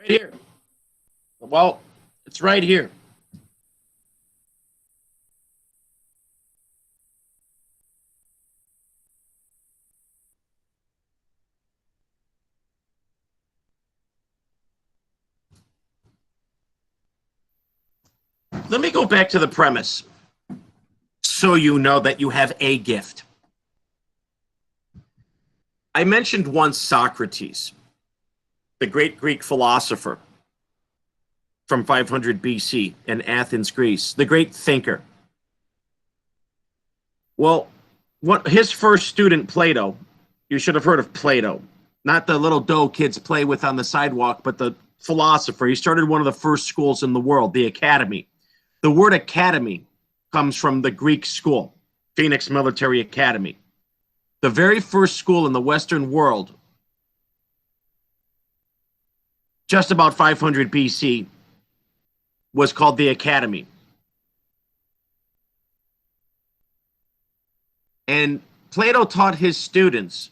here. Well, it's right here. Let me go back to the premise so you know that you have a gift. I mentioned once Socrates, the great Greek philosopher from 500 BC in Athens, Greece, the great thinker. Well, his first student, Plato, you should have heard of Plato, not the little dough kids play with on the sidewalk, but the philosopher. He started one of the first schools in the world, the academy. The word academy comes from the Greek school, Phoenix Military Academy. The very first school in the Western world, just about 500 BC, was called the academy. And Plato taught his students,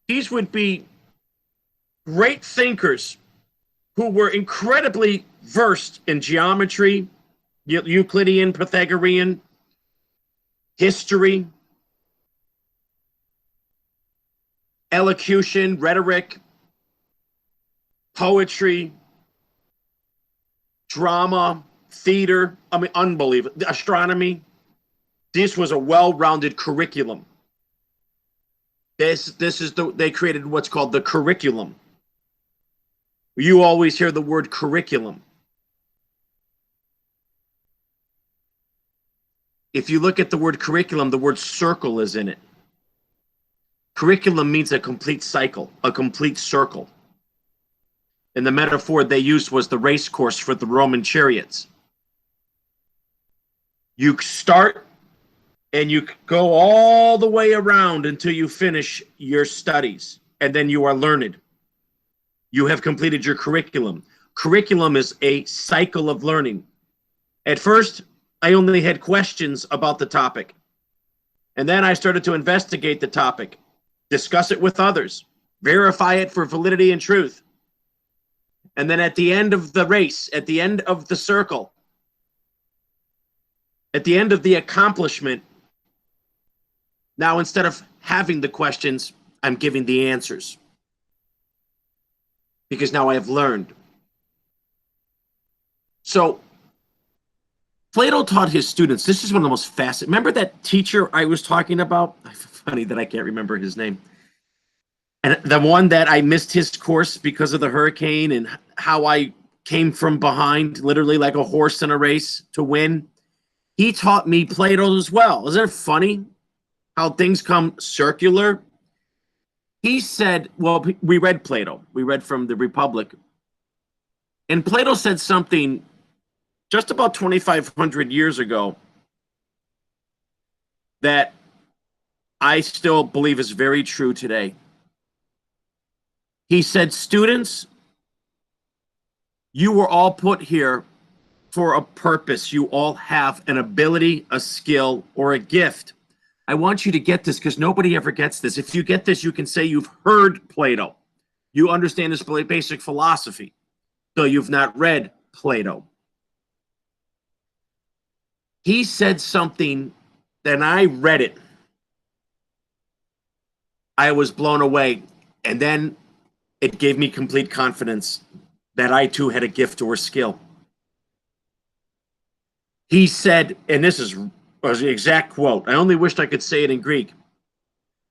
these would be great thinkers who were incredibly versed in geometry, Euclidean, Pythagorean, history, elocution, rhetoric, poetry, drama, theater, unbelievable, astronomy. This was a well-rounded curriculum. They created what's called the curriculum. You always hear the word curriculum. If you look at the word curriculum, the word circle is in it. Curriculum means a complete cycle, a complete circle. And the metaphor they used was the race course for the Roman chariots. You start and you go all the way around until you finish your studies, and then you are learned. You have completed your curriculum. Curriculum is a cycle of learning. At first, I only had questions about the topic. And then I started to investigate the topic, discuss it with others, verify it for validity and truth. And then at the end of the race, at the end of the circle, at the end of the accomplishment, now instead of having the questions, I'm giving the answers. Because now I have learned. So Plato taught his students, this is one of the most fascinating. Remember that teacher I was talking about? Funny that I can't remember his name. And the one that I missed his course because of the hurricane and how I came from behind, literally like a horse in a race to win. He taught me Plato as well. Isn't it funny how things come circular? He said, well, we read Plato. We read from the Republic. And Plato said something just about 2,500 years ago that I still believe is very true today. He said, students, you were all put here for a purpose. You all have an ability, a skill, or a gift. I want you to get this because nobody ever gets this. If you get this, you can say you've heard Plato. You understand his basic philosophy, though you've not read Plato. He said something, then I read it. I was blown away. And then it gave me complete confidence that I too had a gift or a skill. He said, and this was the exact quote, I only wished I could say it in Greek.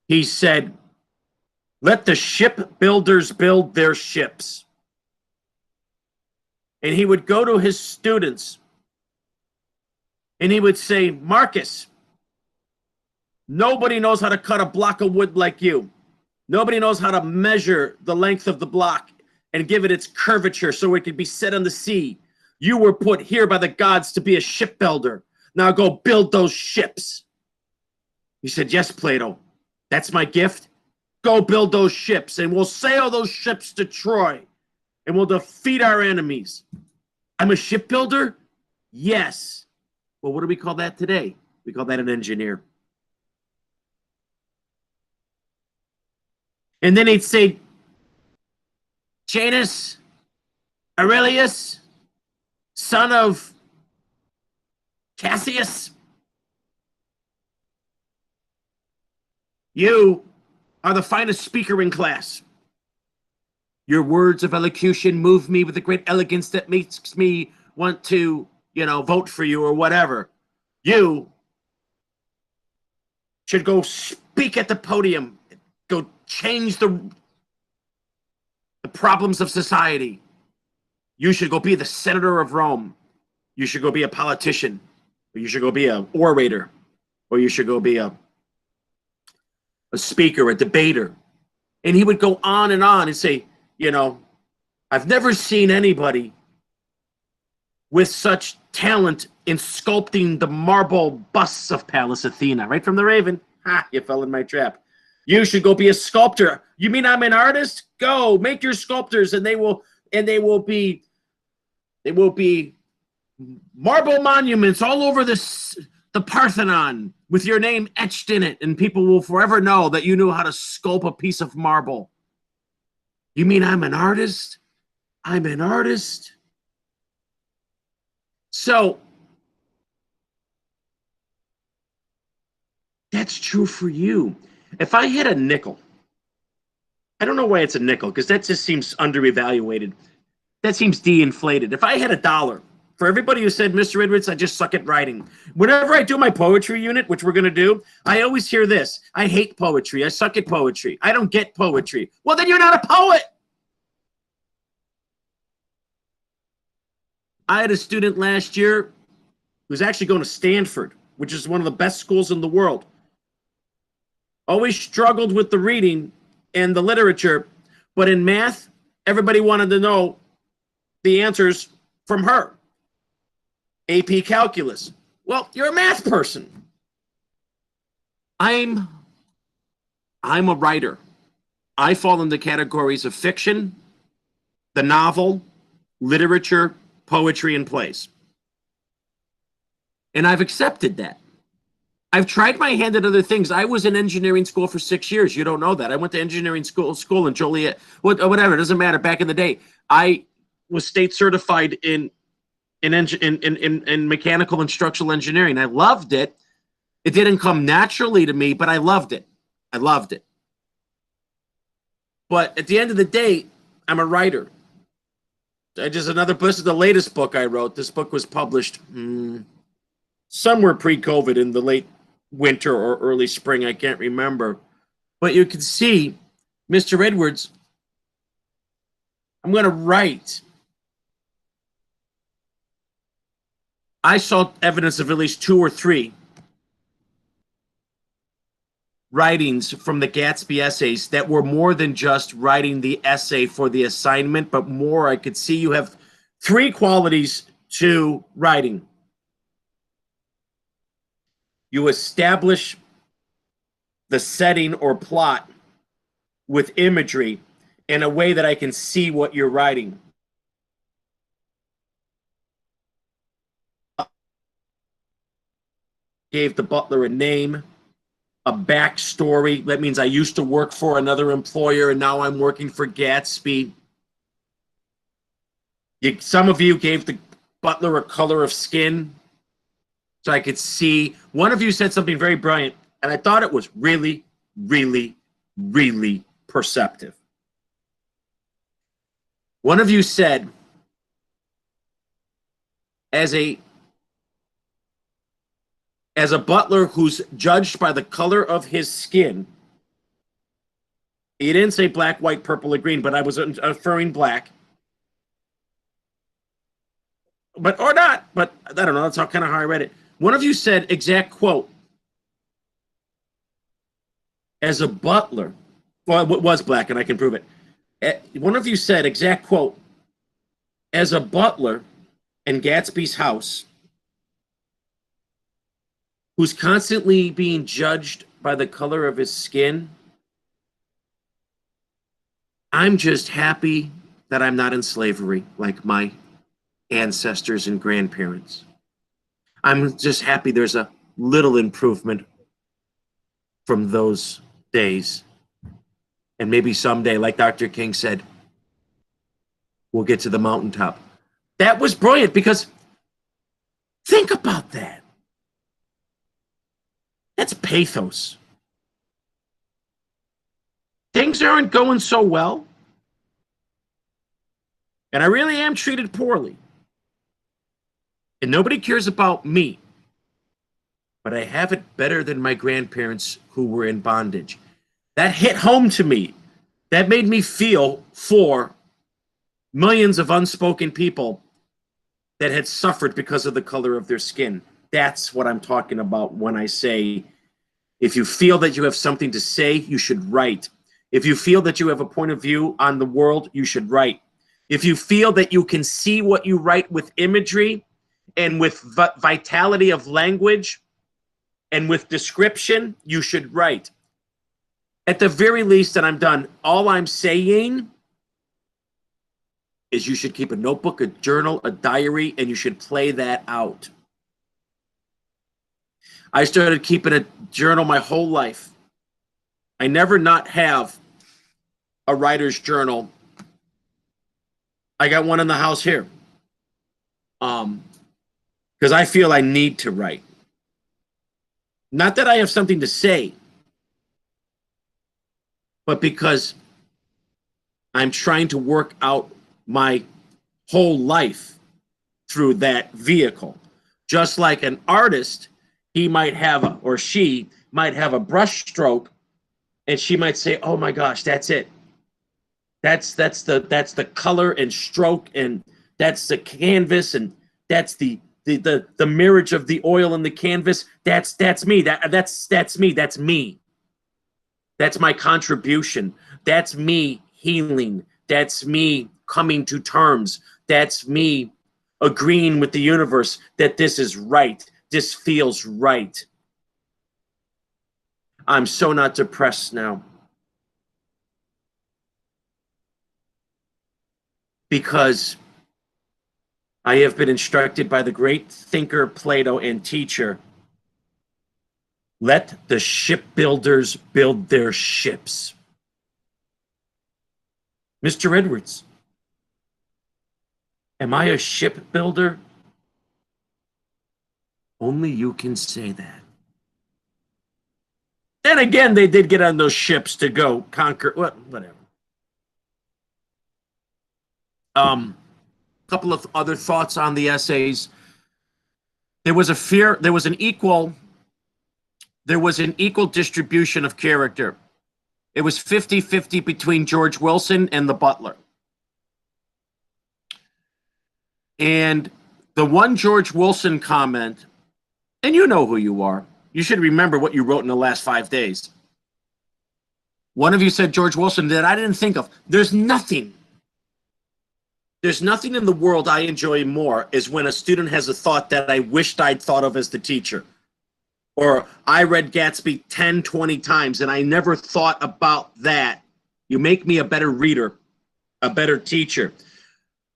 He said, let the shipbuilders build their ships. And he would go to his students and he would say, Marcus, nobody knows how to cut a block of wood like you. Nobody knows how to measure the length of the block and give it its curvature so it could be set on the sea. You were put here by the gods to be a shipbuilder. Now go build those ships. He said, yes, Plato, that's my gift. Go build those ships and we'll sail those ships to Troy and we'll defeat our enemies. I'm a shipbuilder? Yes. Well, what do we call that today? We call that an engineer. And then he'd say, Janus, Aurelius, son of Cassius, you are the finest speaker in class. Your words of elocution move me with a great elegance that makes me want to, vote for you or whatever. You should go speak at the podium, go change the problems of society. You should go be the senator of Rome. You should go be a politician. Or you should go be an orator. Or you should go be a speaker, a debater. And he would go on and say, I've never seen anybody with such talent in sculpting the marble busts of Pallas Athena. Right from the Raven. Ha, you fell in my trap. You should go be a sculptor. You mean I'm an artist? Go make your sculptors, and they will be marble monuments all over the Parthenon with your name etched in it, and people will forever know that you knew how to sculpt a piece of marble. You mean I'm an artist? I'm an artist. So that's true for you. If I had a nickel, I don't know why it's a nickel, because that just seems underevaluated. That seems de-inflated. If I had $1 for everybody who said, Mr. Edwards, I just suck at writing. Whenever I do my poetry unit, which we're going to do, I always hear this. I hate poetry. I suck at poetry. I don't get poetry. Well, then you're not a poet. I had a student last year who's actually going to Stanford, which is one of the best schools in the world. Always struggled with the reading and the literature, but in math, everybody wanted to know the answers from her. AP Calculus. Well, you're a math person. I'm a writer. I fall into categories of fiction, the novel, literature, poetry, and plays. And I've accepted that. I've tried my hand at other things. I was in engineering school for 6 years. You don't know that. I went to engineering school in Joliet, whatever. It doesn't matter. Back in the day, I was state certified in mechanical and structural engineering. I loved it. It didn't come naturally to me, but I loved it. I loved it. But at the end of the day, I'm a writer. This is the latest book I wrote. This book was published somewhere pre-COVID in the late winter or early spring. I can't remember. But you can see, Mr. Edwards, I'm going to write. I saw evidence of at least 2 or 3 writings from the Gatsby essays that were more than just writing the essay for the assignment, but more. I could see you have 3 qualities to writing. You establish the setting or plot with imagery in a way that I can see what you're writing. Gave the butler a name, a backstory. That means I used to work for another employer and now I'm working for Gatsby. Some of you gave the butler a color of skin so I could see. One of you said something very brilliant, and I thought it was really, really, really perceptive. One of you said, as a butler who's judged by the color of his skin, he didn't say black, white, purple, or green, but I was inferring black. But, or not, but I don't know, that's how kind of how I read it. One of you said, exact quote, as a butler, well, it was black and I can prove it. One of you said, exact quote, as a butler in Gatsby's house, who's constantly being judged by the color of his skin, I'm just happy that I'm not in slavery like my ancestors and grandparents. I'm just happy there's a little improvement from those days. And maybe someday, like Dr. King said, we'll get to the mountaintop. That was brilliant because think about that. That's pathos. Things aren't going so well, and I really am treated poorly, and nobody cares about me, but I have it better than my grandparents who were in bondage. That hit home to me. That made me feel for millions of unspoken people that had suffered because of the color of their skin. That's what I'm talking about when I say, if you feel that you have something to say, you should write. If you feel that you have a point of view on the world, you should write. If you feel that you can see what you write with imagery and with vitality of language and with description, you should write. At the very least, and I'm done, all I'm saying is you should keep a notebook, a journal, a diary, and you should play that out. I started keeping a journal my whole life. I never not have a writer's journal. I got one in the house here. Because I feel I need to write. Not that I have something to say, but because I'm trying to work out my whole life through that vehicle. Just like an artist, he might have, or she might have a brush stroke, and she might say, "Oh my gosh, that's it. That's the color and stroke, and that's the canvas, and that's the marriage of the oil and the canvas. That's me. That's me. That's me. That's my contribution. That's me healing. That's me coming to terms. That's me agreeing with the universe that this is right. This feels right." I'm so not depressed now. Because I have been instructed by the great thinker Plato and teacher, let the shipbuilders build their ships. Mr. Edwards, am I a shipbuilder? Only you can say that. Then again, they did get on those ships to go conquer, whatever. Couple of other thoughts on the essays. There was an equal distribution of character. It was 50-50 between George Wilson and the butler. And the one George Wilson comment, and you know who you are. You should remember what you wrote in the last 5 days. One of you said George Wilson that I didn't think of. There's nothing in the world I enjoy more is when a student has a thought that I wished I'd thought of as the teacher. Or I read Gatsby 10, 20 times and I never thought about that. You make me a better reader, a better teacher.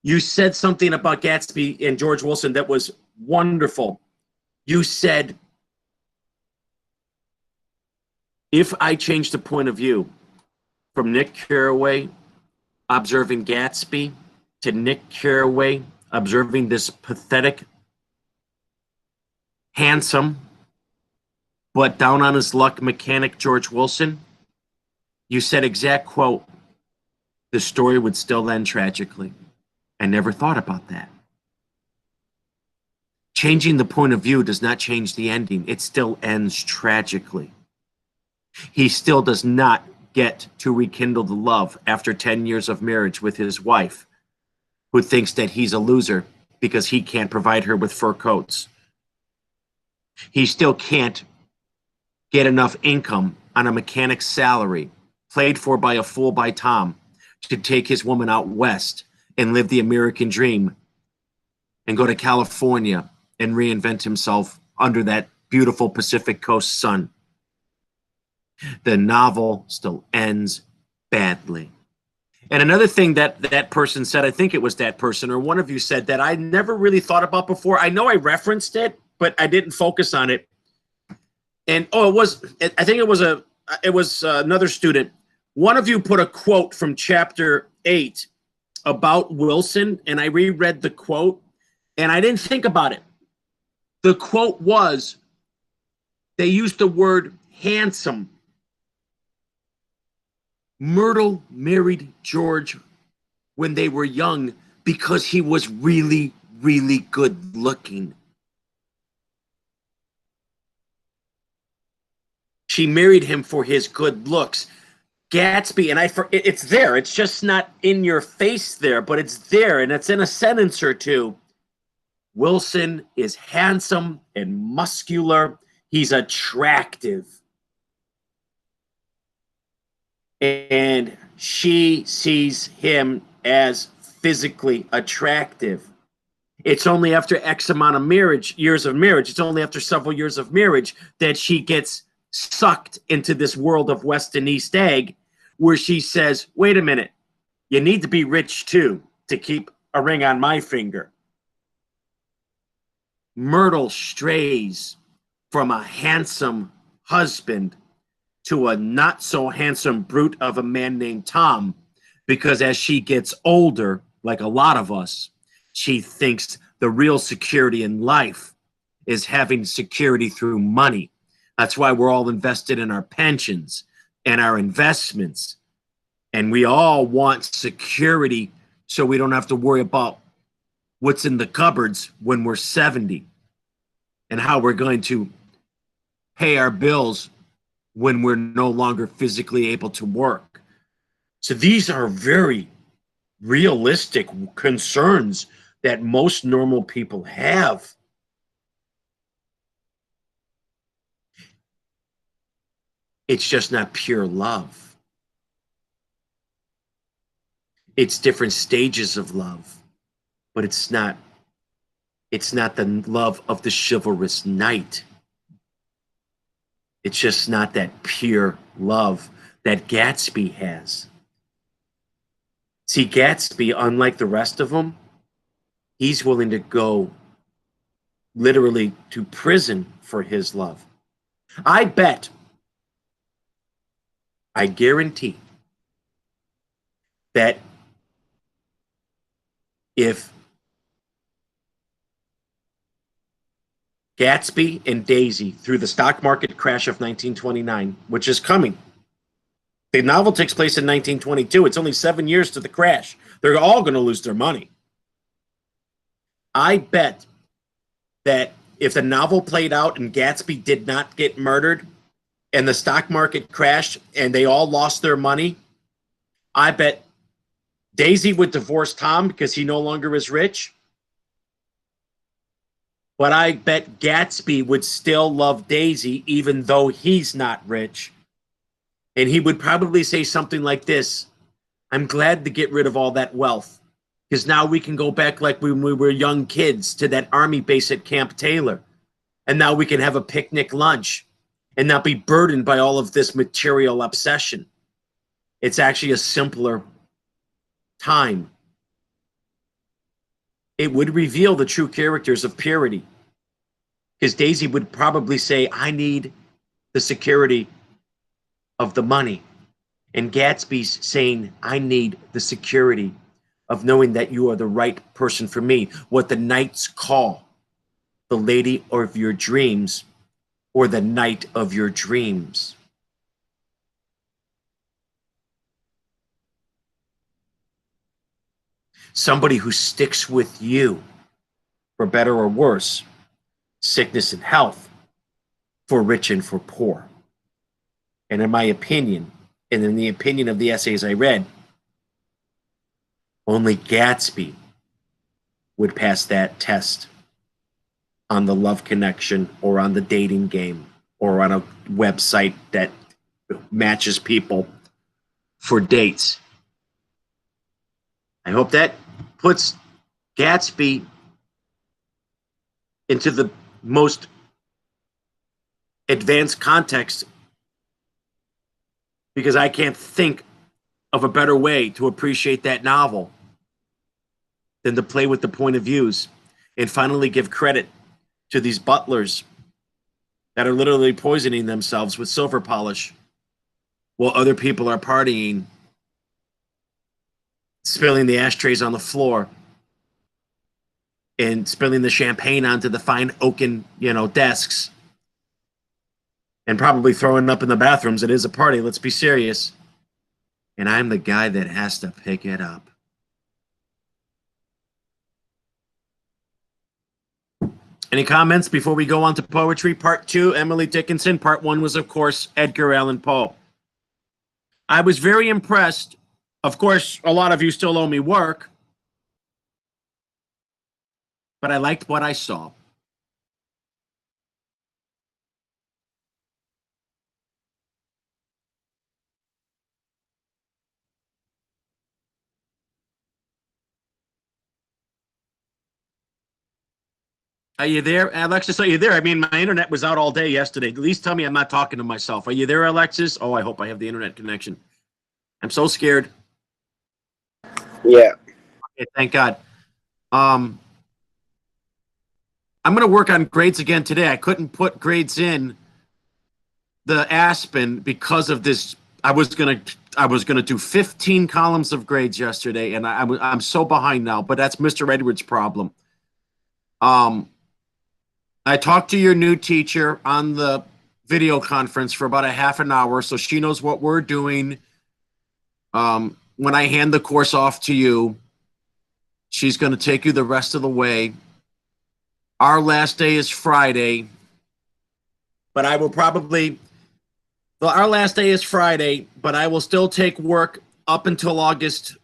You said something about Gatsby and George Wilson that was wonderful. You said, if I change the point of view from Nick Carraway observing Gatsby to Nick Carraway observing this pathetic, handsome, but down on his luck mechanic George Wilson, you said exact quote, the story would still end tragically. I never thought about that. Changing the point of view does not change the ending. It still ends tragically. He still does not get to rekindle the love after 10 years of marriage with his wife, who thinks that he's a loser because he can't provide her with fur coats. He still can't get enough income on a mechanic's salary, played for by a fool by Tom, to take his woman out west and live the American dream and go to California and reinvent himself under that beautiful Pacific Coast sun. The novel still ends badly. And another thing that person said, I think it was that person or one of you said that I never really thought about before. I know I referenced it, but I didn't focus on it. And I think it was another student. One of you put a quote from chapter 8 about Wilson, and I reread the quote, and I didn't think about it. The quote was, they used the word handsome. Myrtle married George when they were young because he was really, really good looking. She married him for his good looks. Gatsby, and it's there. It's just not in your face there, but it's there, and it's in a sentence or two. Wilson is handsome and muscular. He's attractive. And she sees him as physically attractive. It's only after X amount of years of marriage, it's only after several years of marriage that she gets sucked into this world of West and East Egg, where she says, wait a minute, you need to be rich too to keep a ring on my finger. Myrtle strays from a handsome husband to a not so handsome brute of a man named Tom, because as she gets older, like a lot of us, she thinks the real security in life is having security through money. That's why we're all invested in our pensions and our investments. And we all want security so we don't have to worry about what's in the cupboards when we're 70 and how we're going to pay our bills when we're no longer physically able to work. So these are very realistic concerns that most normal people have. It's just not pure love. It's different stages of love, but it's not the love of the chivalrous knight. It's just not that pure love that Gatsby has. See, Gatsby, unlike the rest of them, he's willing to go literally to prison for his love. I guarantee that if Gatsby and Daisy, through the stock market crash of 1929, which is coming, the novel takes place in 1922. It's only 7 years to the crash. They're all going to lose their money. I bet that if the novel played out and Gatsby did not get murdered and the stock market crashed and they all lost their money, I bet Daisy would divorce Tom because he no longer is rich. But I bet Gatsby would still love Daisy even though he's not rich. And he would probably say something like this: I'm glad to get rid of all that wealth, because now we can go back like when we were young kids to that army base at Camp Taylor. And now we can have a picnic lunch and not be burdened by all of this material obsession. It's actually a simpler time. It would reveal the true characters of purity, because Daisy would probably say, I need the security of the money. And Gatsby's saying, I need the security of knowing that you are the right person for me. What the knights call the lady of your dreams, or the knight of your dreams. Somebody who sticks with you for better or worse, sickness and health, for rich and for poor. And in my opinion, and in the opinion of the essays I read, only Gatsby would pass that test on the love connection or on the dating game or on a website that matches people for dates. I hope that puts Gatsby into the most advanced context, because I can't think of a better way to appreciate that novel than to play with the point of views and finally give credit to these butlers that are literally poisoning themselves with silver polish while other people are partying spilling the ashtrays on the floor and spilling the champagne onto the fine oaken, desks, and probably throwing up in the bathrooms. It is a party. Let's be serious. And I'm the guy that has to pick it up. Any comments before we go on to poetry? Part 2, Emily Dickinson. Part 1 was, of course, Edgar Allan Poe. I was very impressed. Of course, a lot of you still owe me work, but I liked what I saw. Are you there, Alexis? Are you there? I mean, my internet was out all day yesterday. At least tell me I'm not talking to myself. Are you there, Alexis? Oh, I hope I have the internet connection. I'm so scared. Yeah. Okay, thank God. I'm going to work on grades again today. I couldn't put grades in the Aspen because of this. I was gonna do 15 columns of grades yesterday, and I'm so behind now. But that's Mr. Edwards' problem. I talked to your new teacher on the video conference for about a half an hour, so she knows what we're doing. When I hand the course off to you, she's going to take you the rest of the way. Our last day is Friday, but I will probably. Well, our last day is Friday, but I will still take work up until August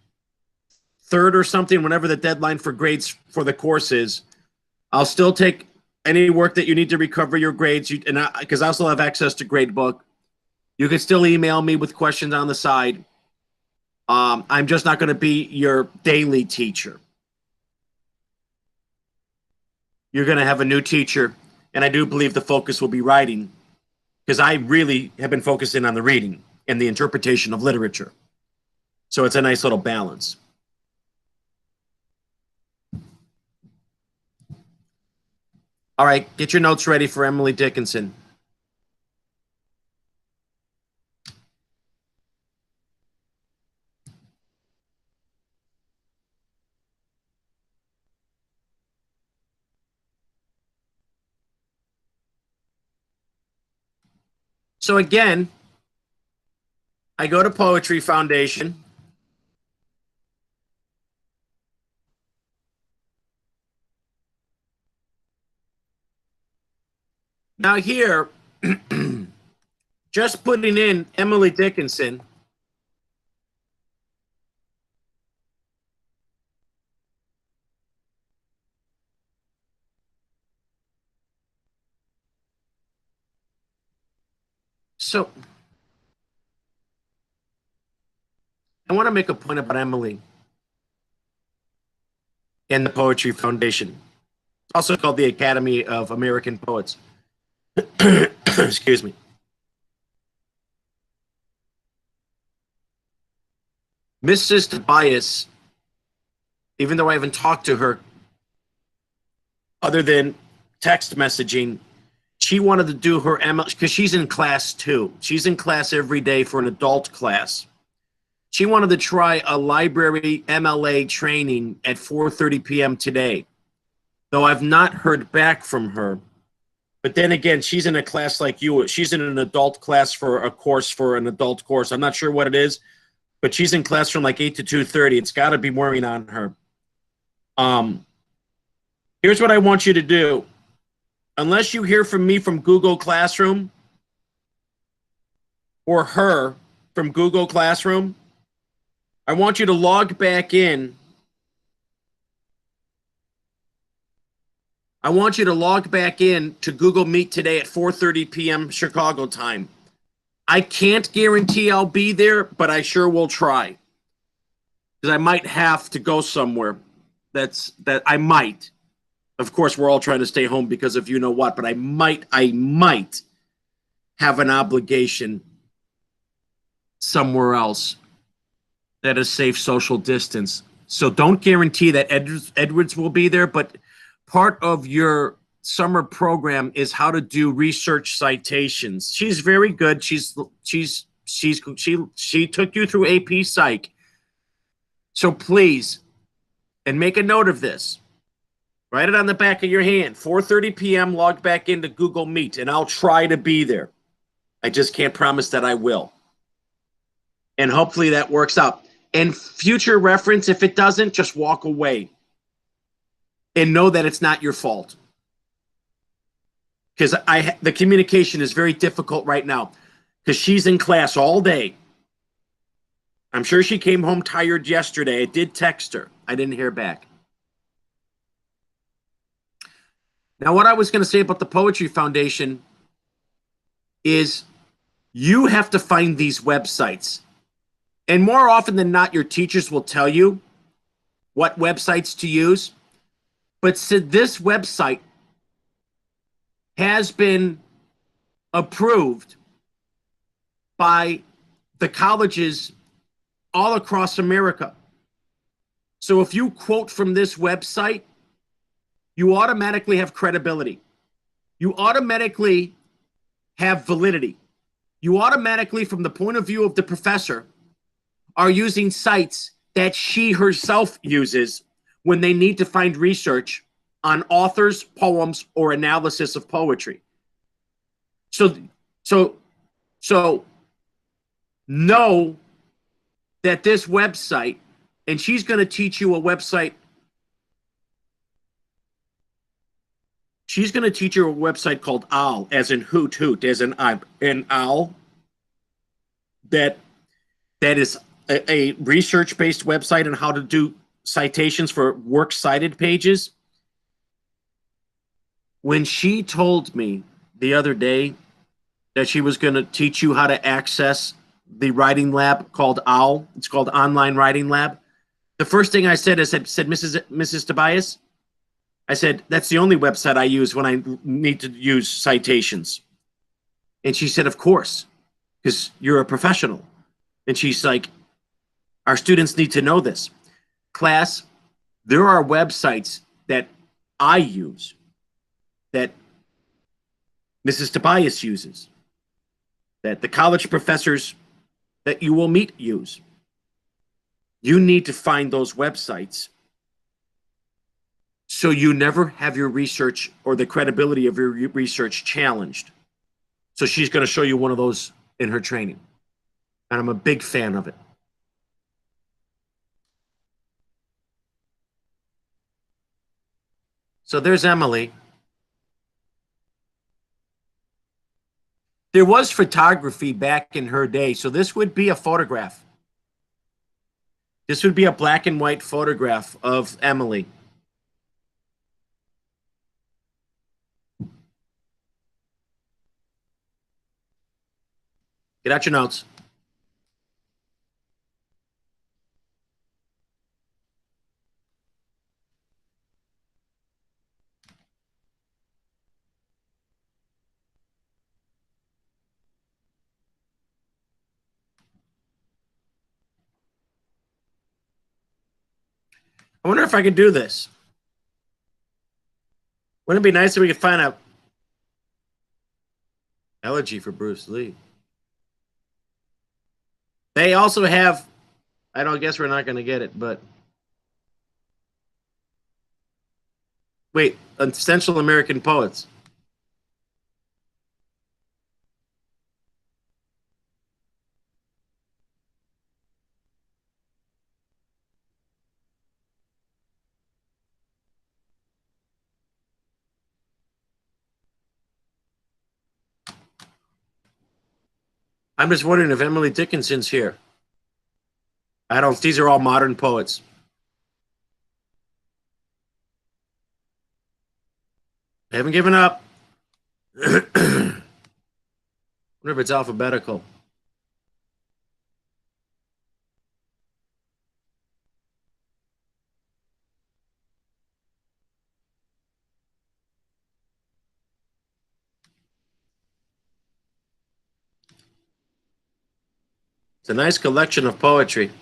3rd or something, whenever the deadline for grades for the course is. I'll still take any work that you need to recover your grades, because I also have access to Gradebook. You can still email me with questions on the side. I'm just not going to be your daily teacher. You're going to have a new teacher, and I do believe the focus will be writing, because I really have been focusing on the reading and the interpretation of literature. So it's a nice little balance. All right, get your notes ready for Emily Dickinson. So again, I go to Poetry Foundation. Now here, just putting in Emily Dickinson, so I want to make a point about Emily and the Poetry Foundation, also called the Academy of American Poets. Excuse me. Mrs. Tobias, even though I haven't talked to her other than text messaging, she wanted to do her ML, because she's in class too. She's in class every day for an adult class. She wanted to try a library MLA training at 4:30 p.m. today, though I've not heard back from her. But then again, she's in a class like you. She's in an adult class for a course, for an adult course. I'm not sure what it is, but she's in class from like 8 to 2:30. It's got to be wearing on her. Here's what I want you to do. Unless you hear from me from Google Classroom or her from Google Classroom, I want you to log back in. I want you to log back in to Google Meet today at 4:30 p.m. Chicago time. I can't guarantee I'll be there, but I sure will try. Because I might have to go somewhere. I might. Of course, we're all trying to stay home because of you know what, but I might have an obligation somewhere else that is safe social distance. So don't guarantee that Edwards will be there, but part of your summer program is how to do research citations. She's very good. She took you through AP Psych. So please, and make a note of this. Write it on the back of your hand. 4:30 p.m. Log back into Google Meet, and I'll try to be there. I just can't promise that I will. And hopefully that works out. And future reference, if it doesn't, just walk away and know that it's not your fault. Because the communication is very difficult right now. Because she's in class all day. I'm sure she came home tired yesterday. I did text her. I didn't hear back. Now, what I was going to say about the Poetry Foundation is you have to find these websites. And more often than not, your teachers will tell you what websites to use. But this website has been approved by the colleges all across America. So if you quote from this website, you automatically have credibility. You automatically have validity. You automatically, from the point of view of the professor, are using sites that she herself uses when they need to find research on authors, poems, or analysis of poetry. So know that this website, and she's going to teach you a website. She's going to teach you a website called OWL, as in hoot hoot, as in an owl. That is a research-based website on how to do citations for works cited pages. When she told me the other day that she was going to teach you how to access the writing lab called OWL, it's called Online Writing Lab. The first thing I said is, Mrs. Tobias, I said, that's the only website I use when I need to use citations. And she said, of course, because you're a professional. And she's like, our students need to know this. Class, there are websites that I use, that Mrs. Tobias uses, that the college professors that you will meet use. You need to find those websites so you never have your research or the credibility of your research challenged. So she's going to show you one of those in her training. And I'm a big fan of it. So there's Emily. There was photography back in her day, so this would be a photograph. This would be a black and white photograph of Emily. Get out your notes. I wonder if I could do this. Wouldn't it be nice if we could find a elegy for Bruce Lee? They also have, I don't guess we're not going to get it, but wait, Central American poets. I'm just wondering if Emily Dickinson's here. I don't, these are all modern poets. I haven't given up. Wonder if it's alphabetical. It's a nice collection of poetry.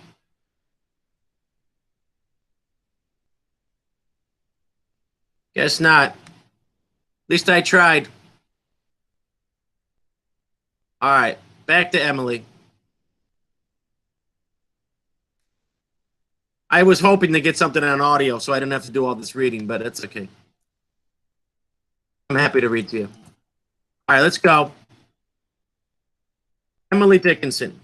Guess not. At least I tried. All right, back to Emily. I was hoping to get something on audio so I didn't have to do all this reading, but it's okay. I'm happy to read to you. All right, let's go. Emily Dickinson.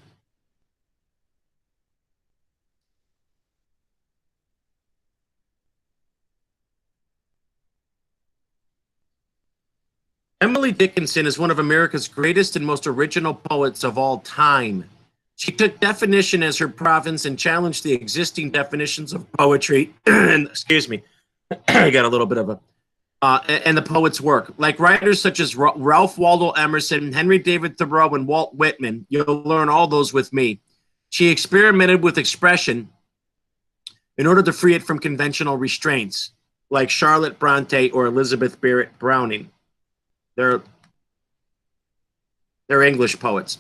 Emily Dickinson is one of America's greatest and most original poets of all time. She took definition as her province and challenged the existing definitions of poetry. Excuse me, I got a little bit of a and the poet's work. Like writers such as Ralph Waldo Emerson, Henry David Thoreau, and Walt Whitman, you'll learn all those with me. She experimented with expression in order to free it from conventional restraints, like Charlotte Bronte or Elizabeth Barrett Browning. They're English poets.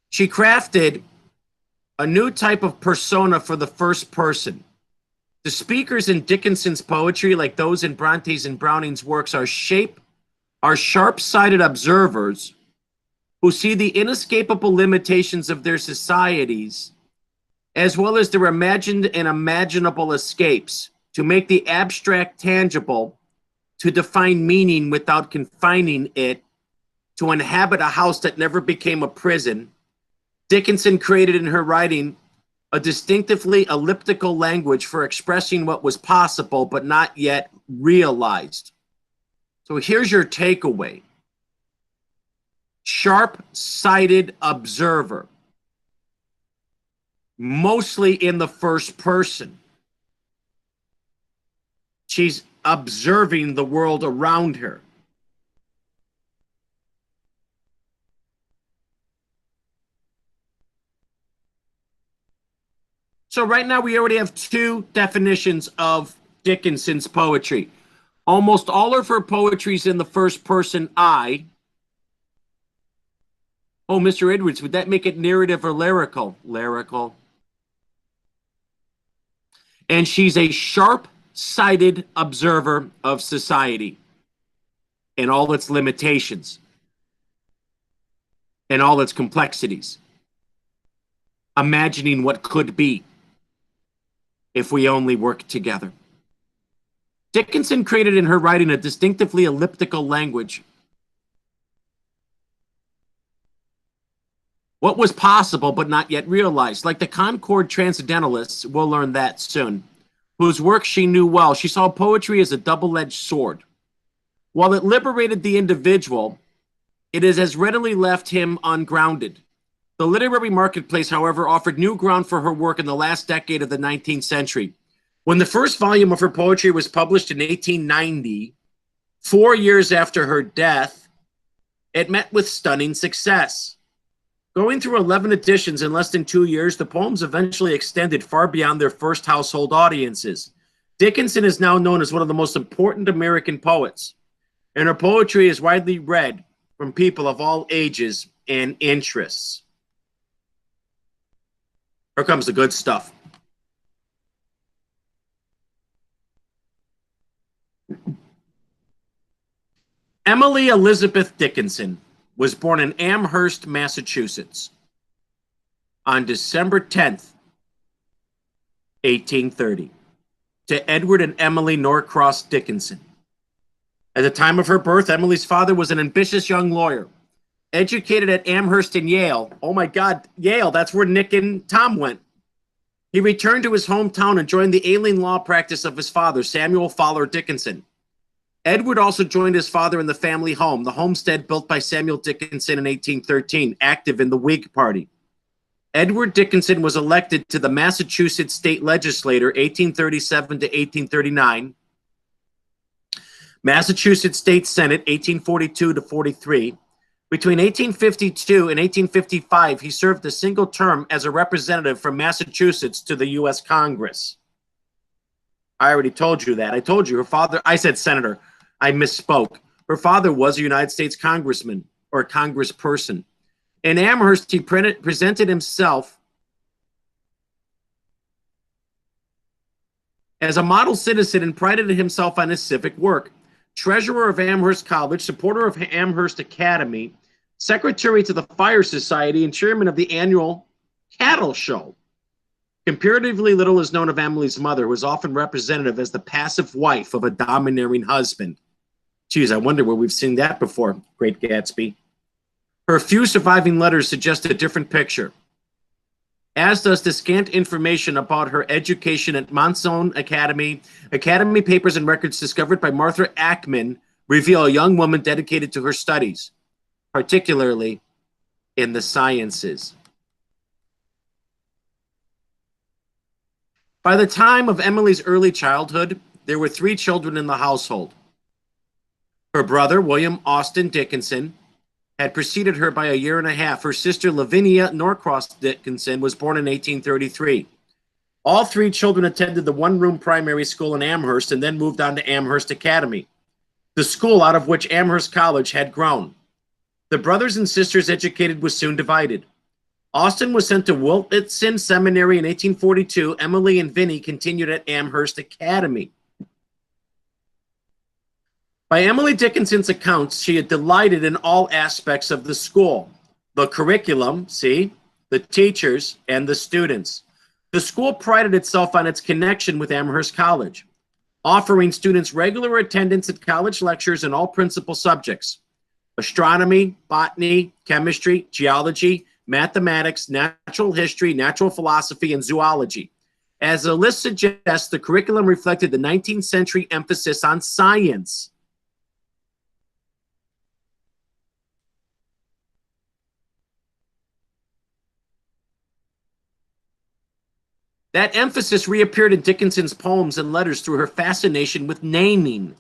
She crafted a new type of persona for the first person. The speakers in Dickinson's poetry, like those in Bronte's and Browning's works, are sharp-sighted observers who see the inescapable limitations of their societies, as well as their imagined and imaginable escapes, to make the abstract tangible, to define meaning without confining it, to inhabit a house that never became a prison. Dickinson created in her writing a distinctively elliptical language for expressing what was possible but not yet realized. So here's your takeaway. Sharp-sighted observer, mostly in the first person. She's observing the world around her. So right now we already have two definitions of Dickinson's poetry. Almost all of her poetry is in the first person I. Oh, Mr. Edwards, would that make it narrative or lyrical? Lyrical. And she's a sharp-sighted observer of society and all its limitations and all its complexities, imagining what could be if we only work together. Dickinson created in her writing a distinctively elliptical language. What was possible but not yet realized, like the Concord Transcendentalists, we'll learn that soon, whose work she knew well. She saw poetry as a double-edged sword. While it liberated the individual, it has readily left him ungrounded. The literary marketplace, however, offered new ground for her work in the last decade of the 19th century. When the first volume of her poetry was published in 1890, 4 years after her death, it met with stunning success. Going through 11 editions in less than 2 years, the poems eventually extended far beyond their first household audiences. Dickinson is now known as one of the most important American poets, and her poetry is widely read from people of all ages and interests. Here comes the good stuff. Emily Elizabeth Dickinson was born in Amherst, Massachusetts on December 10th, 1830, to Edward and Emily Norcross Dickinson. At the time of her birth, Emily's father was an ambitious young lawyer, educated at Amherst and Yale. Oh my God, Yale, that's where Nick and Tom went. He returned to his hometown and joined the alien law practice of his father, Samuel Fowler Dickinson. Edward also joined his father in the family home, the homestead built by Samuel Dickinson in 1813, active in the Whig Party. Edward Dickinson was elected to the Massachusetts State Legislature 1837 to 1839, Massachusetts State Senate 1842 to 43. Between 1852 and 1855, he served a single term as a representative from Massachusetts to the U.S. Congress. I already told you that. I told you her father, I said senator. I misspoke. Her father was a United States congressman or congressperson. In Amherst, he presented himself as a model citizen and prided himself on his civic work. Treasurer of Amherst College, supporter of Amherst Academy, secretary to the Fire Society, and chairman of the annual cattle show. Comparatively little is known of Emily's mother, who was often representative as the passive wife of a domineering husband. Geez, I wonder where we've seen that before, Great Gatsby. Her few surviving letters suggest a different picture, as does the scant information about her education at Monson Academy. Academy papers and records discovered by Martha Ackman reveal a young woman dedicated to her studies, particularly in the sciences. By the time of Emily's early childhood, there were 3 children in the household. Her brother, William Austin Dickinson, had preceded her by a year and a half. Her sister, Lavinia Norcross Dickinson, was born in 1833. All 3 children attended the one-room primary school in Amherst and then moved on to Amherst Academy, the school out of which Amherst College had grown. The brothers and sisters educated was soon divided. Austin was sent to Willetson Seminary in 1842. Emily and Vinnie continued at Amherst Academy. By Emily Dickinson's accounts, she had delighted in all aspects of the school, the curriculum, the teachers, and the students. The school prided itself on its connection with Amherst College, offering students regular attendance at college lectures in all principal subjects: astronomy, botany, chemistry, geology, mathematics, natural history, natural philosophy, and zoology. As the list suggests, the curriculum reflected the 19th century emphasis on science. That emphasis reappeared in Dickinson's poems and letters through her fascination with naming,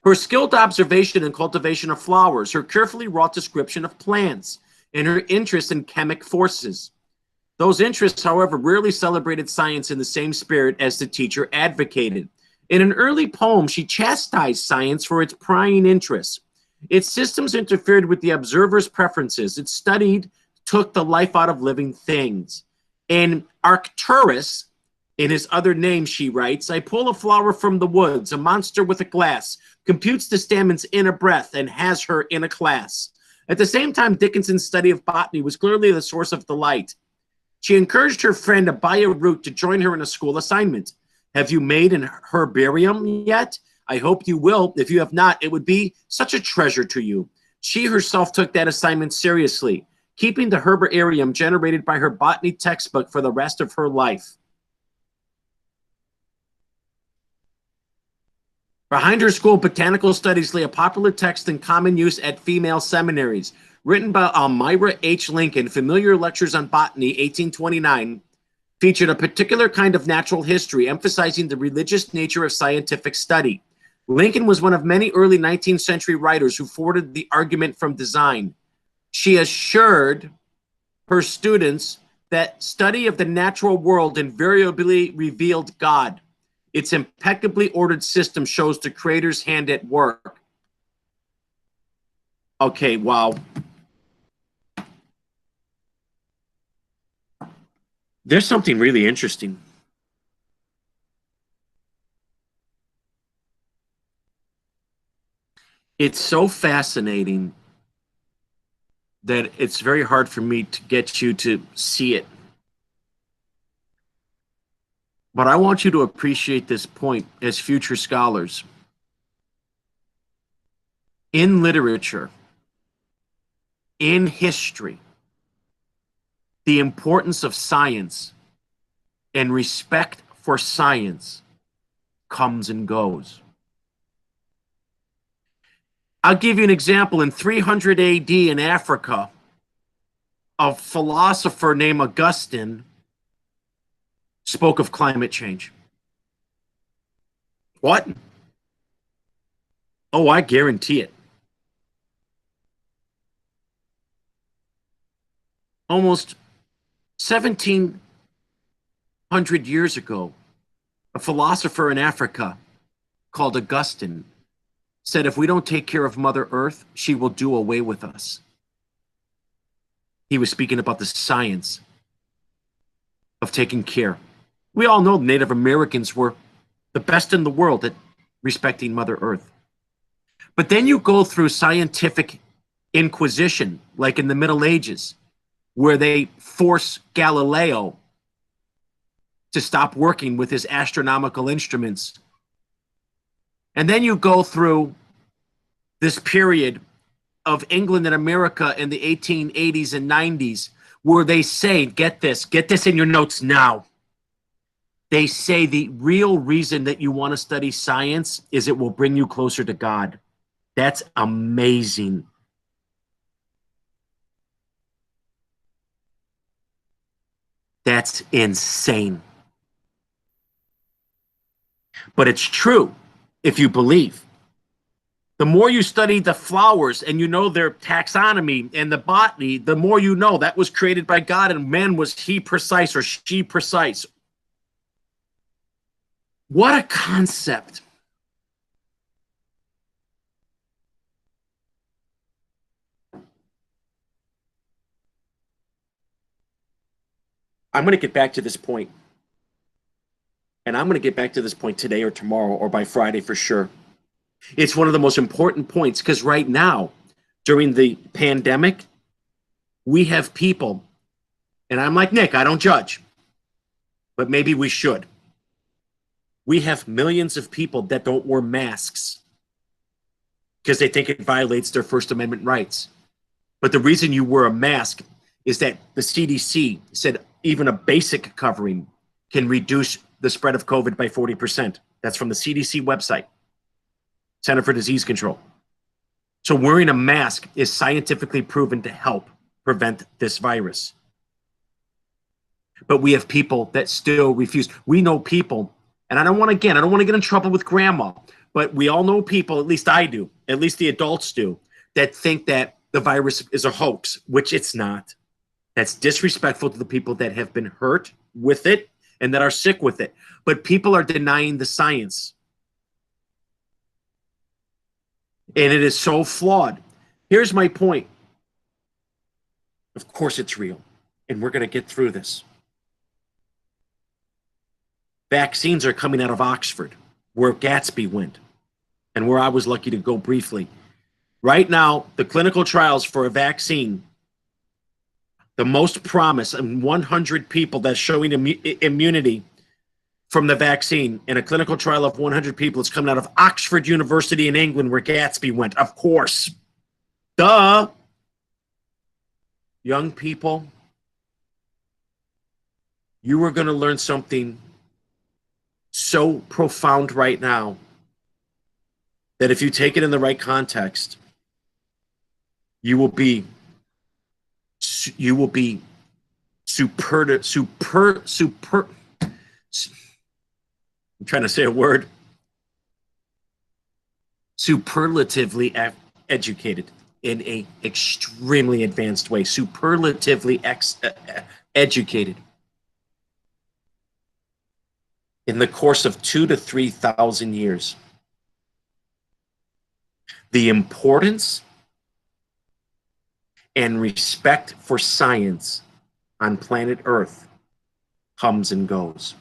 her skilled observation and cultivation of flowers, her carefully wrought description of plants, and her interest in chemic forces. Those interests, however, rarely celebrated science in the same spirit as the teacher advocated. In an early poem, she chastised science for its prying interests. Its systems interfered with the observer's preferences. It took the life out of living things. In Arcturus, in his other name, she writes, I pull a flower from the woods, a monster with a glass, computes the stamens in a breath, and has her in a class. At the same time, Dickinson's study of botany was clearly the source of delight. She encouraged her friend Abaya Root to join her in a school assignment. Have you made an herbarium yet? I hope you will. If you have not, it would be such a treasure to you. She herself took that assignment seriously, keeping the herbarium generated by her botany textbook for the rest of her life. Behind her school, botanical studies lay a popular text in common use at female seminaries. Written by Elmira H. Lincoln, Familiar Lectures on Botany, 1829, featured a particular kind of natural history, emphasizing the religious nature of scientific study. Lincoln was one of many early 19th century writers who forwarded the argument from design. She assured her students that study of the natural world invariably revealed God. Its impeccably ordered system shows the Creator's hand at work. Okay, wow. There's something really interesting. It's so fascinating that it's very hard for me to get you to see it. But I want you to appreciate this point as future scholars. In literature, in history, the importance of science and respect for science comes and goes. I'll give you an example. In 300 AD in Africa, a philosopher named Augustine spoke of climate change. What? Oh, I guarantee it. Almost 1,700 years ago, a philosopher in Africa called Augustine said, if we don't take care of Mother Earth, she will do away with us. He was speaking about the science of taking care. We all know Native Americans were the best in the world at respecting Mother Earth. But then you go through scientific inquisition, like in the Middle Ages, where they force Galileo to stop working with his astronomical instruments. And then you go through this period of England and America in the 1880s and 90s where they say, get this in your notes now. They say the real reason that you want to study science is it will bring you closer to God. That's amazing. That's insane. But it's true if you believe. The more you study the flowers and you know their taxonomy and the botany, the more you know that was created by God and man was he precise or she precise. What a concept. I'm going to get back to this point. And I'm going to get back to this point today or tomorrow or by Friday for sure. It's one of the most important points because right now, during the pandemic, we have people, and I'm like Nick, I don't judge, but maybe we should. We have millions of people that don't wear masks because they think it violates their First Amendment rights. But the reason you wear a mask is that the CDC said even a basic covering can reduce the spread of COVID by 40%. That's from the CDC website, Center for Disease Control. So wearing a mask is scientifically proven to help prevent this virus. But we have people that still refuse. We know people, and I don't want to get in trouble with grandma, but we all know people, at least I do, at least the adults do, that think that the virus is a hoax, which it's not. That's disrespectful to the people that have been hurt with it and that are sick with it. But people are denying the science. And it is so flawed. Here's my point. Of course it's real. And we're going to get through this. Vaccines are coming out of Oxford, where Gatsby went, and where I was lucky to go briefly. Right now, the clinical trials for a vaccine, the most promise in 100 people that's showing immunity from the vaccine in a clinical trial of 100 people is coming out of Oxford University in England, where Gatsby went. Of course. Duh. Young people, you are going to learn something so profound right now that if you take it in the right context, you will be I'm trying to say a word. Superlatively educated in a extremely advanced way. Superlatively educated. In the course of 2,000 to 3,000 years. The importance and respect for science on planet Earth comes and goes.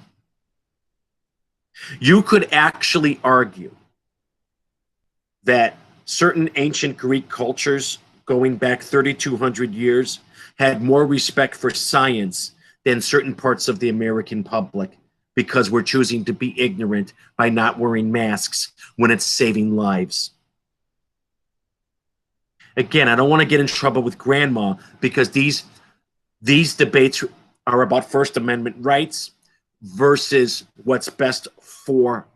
You could actually argue that certain ancient Greek cultures going back 3,200 years had more respect for science than certain parts of the American public because we're choosing to be ignorant by not wearing masks when it's saving lives. Again, I don't want to get in trouble with grandma because these debates are about First Amendment rights versus what's best for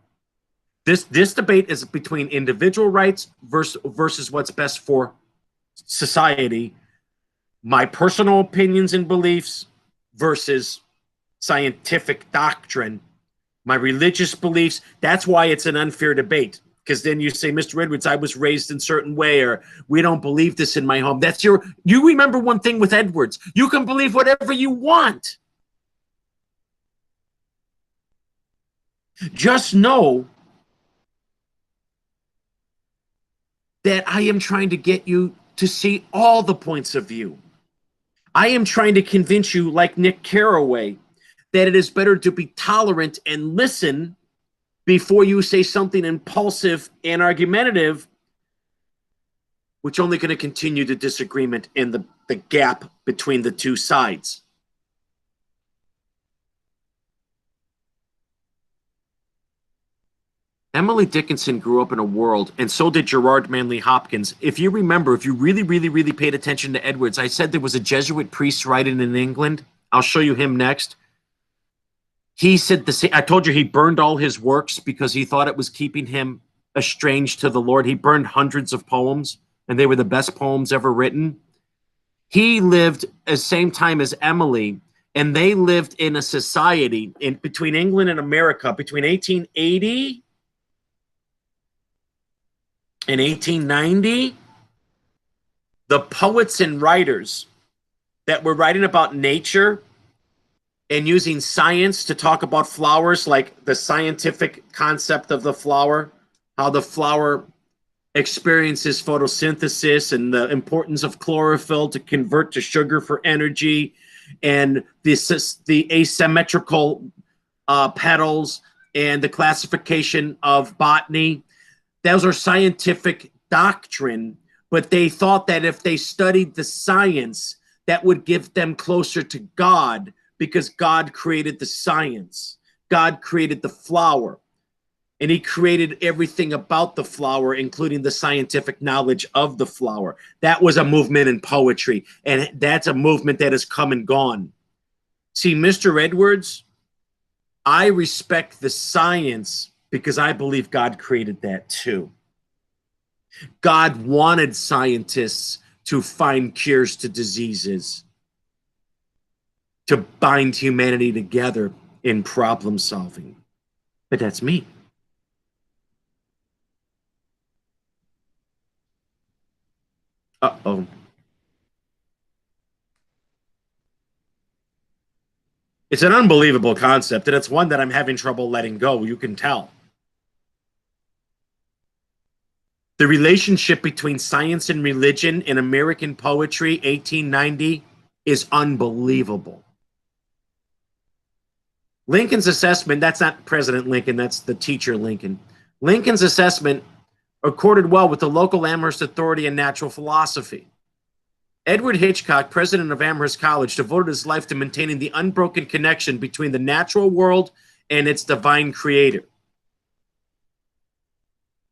this debate is between individual rights versus what's best for society, my personal opinions and beliefs versus scientific doctrine, my religious beliefs. That's why it's an unfair debate. Because then you say, Mr. Edwards, I was raised in a certain way, or we don't believe this in my home. You remember one thing with Edwards. You can believe whatever you want. Just know that I am trying to get you to see all the points of view. I am trying to convince you, like Nick Carraway, that it is better to be tolerant and listen before you say something impulsive and argumentative, which only going to continue the disagreement and the gap between the two sides. Emily Dickinson grew up in a world, and so did Gerard Manley Hopkins. If you remember, if you really, really, really paid attention to Edwards, I said there was a Jesuit priest writing in England. I'll show you him next. He said the same. I told you he burned all his works because he thought it was keeping him estranged to the Lord. He burned hundreds of poems, and they were the best poems ever written. He lived at the same time as Emily, and they lived in a society in between England and America between 1880 in 1890, the poets and writers that were writing about nature and using science to talk about flowers, like the scientific concept of the flower, how the flower experiences photosynthesis and the importance of chlorophyll to convert to sugar for energy, and the asymmetrical petals and the classification of botany. Those are scientific doctrine, but they thought that if they studied the science, that would give them closer to God, because God created the science. God created the flower, and he created everything about the flower, including the scientific knowledge of the flower. That was a movement in poetry, and that's a movement that has come and gone. See, Mr. Edwards, I respect the science because I believe God created that too. God wanted scientists to find cures to diseases, to bind humanity together in problem solving. But that's me. Uh-oh. It's an unbelievable concept, and it's one that I'm having trouble letting go. You can tell. The relationship between science and religion in American poetry, 1890, is unbelievable. Lincoln's assessment, that's not President Lincoln, that's the teacher Lincoln. Lincoln's assessment accorded well with the local Amherst Authority in Natural Philosophy. Edward Hitchcock, president of Amherst College, devoted his life to maintaining the unbroken connection between the natural world and its divine creator.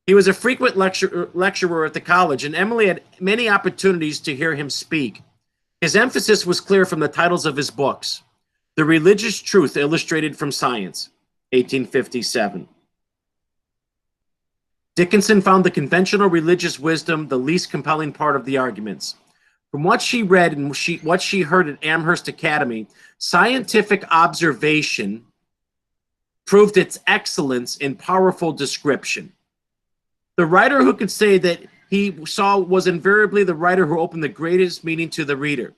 He was a frequent lecturer at the college, and Emily had many opportunities to hear him speak. His emphasis was clear from the titles of his books. The Religious Truth Illustrated from Science, 1857. Dickinson found the conventional religious wisdom the least compelling part of the arguments. From what she read and what she heard at Amherst Academy, scientific observation proved its excellence in powerful description. The writer who could say that he saw was invariably the writer who opened the greatest meaning to the reader.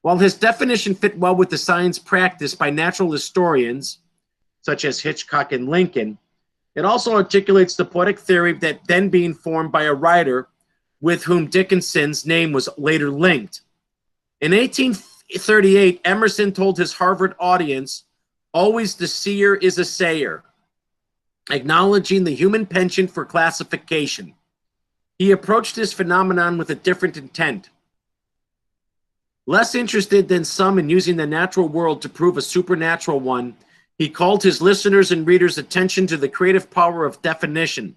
While his definition fit well with the science practiced by natural historians, such as Hitchcock and Lincoln, it also articulates the poetic theory that then being formed by a writer with whom Dickinson's name was later linked. In 1838, Emerson told his Harvard audience, "Always the seer is a sayer," acknowledging the human penchant for classification. He approached this phenomenon with a different intent. Less interested than some in using the natural world to prove a supernatural one, he called his listeners' and readers' attention to the creative power of definition.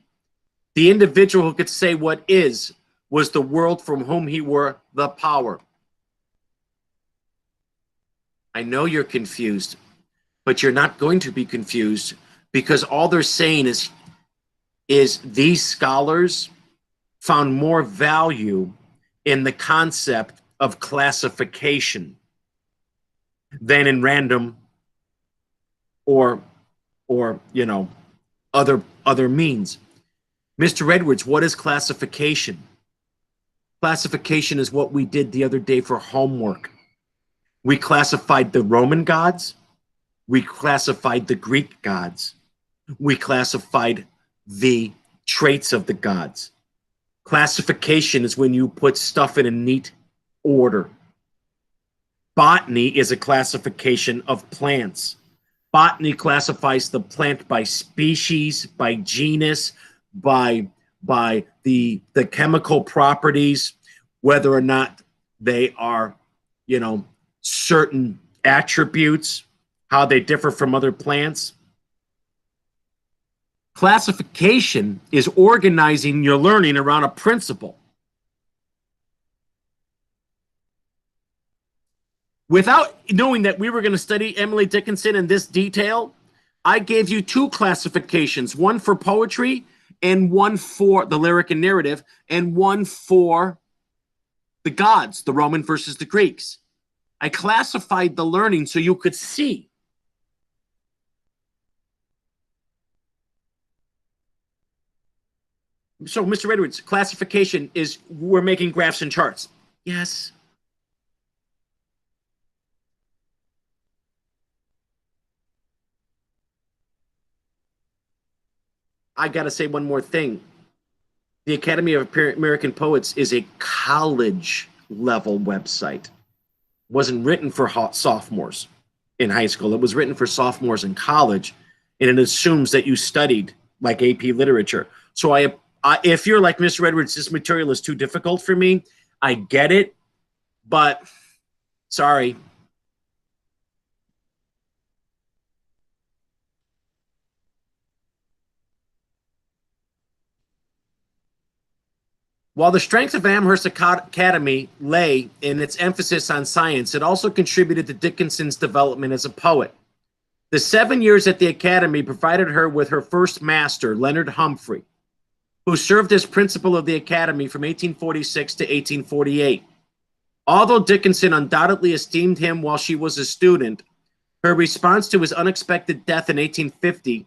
The individual who could say what is was the world from whom he were the power. I know you're confused, but you're not going to be confused, because all they're saying is these scholars found more value in the concept of classification than in random or other means. Mr. Edwards, what is classification? Classification is what we did the other day for homework. We classified the Roman gods. We classified the Greek gods. We classified the traits of the gods. Classification is when you put stuff in a neat order. Botany is a classification of plants. Botany classifies the plant by species, by genus, by the chemical properties, whether or not they are, certain attributes, how they differ from other plants. Classification is organizing your learning around a principle. Without knowing that we were going to study Emily Dickinson in this detail, I gave you two classifications, one for poetry and one for the lyric and narrative, and one for the gods, the Roman versus the Greeks. I classified the learning so you could see. So, Mr. Edwards, classification is we're making graphs and charts. Yes. I got to say one more thing. The Academy of American Poets is a college level website. It wasn't written for sophomores in high school. It was written for sophomores in college, and it assumes that you studied like AP literature. So if you're like Mr. Edwards, this material is too difficult for me, I get it, but sorry. While the strength of Amherst Academy lay in its emphasis on science, it also contributed to Dickinson's development as a poet. The 7 years at the Academy provided her with her first master, Leonard Humphrey, who served as principal of the Academy from 1846 to 1848. Although Dickinson undoubtedly esteemed him while she was a student, her response to his unexpected death in 1850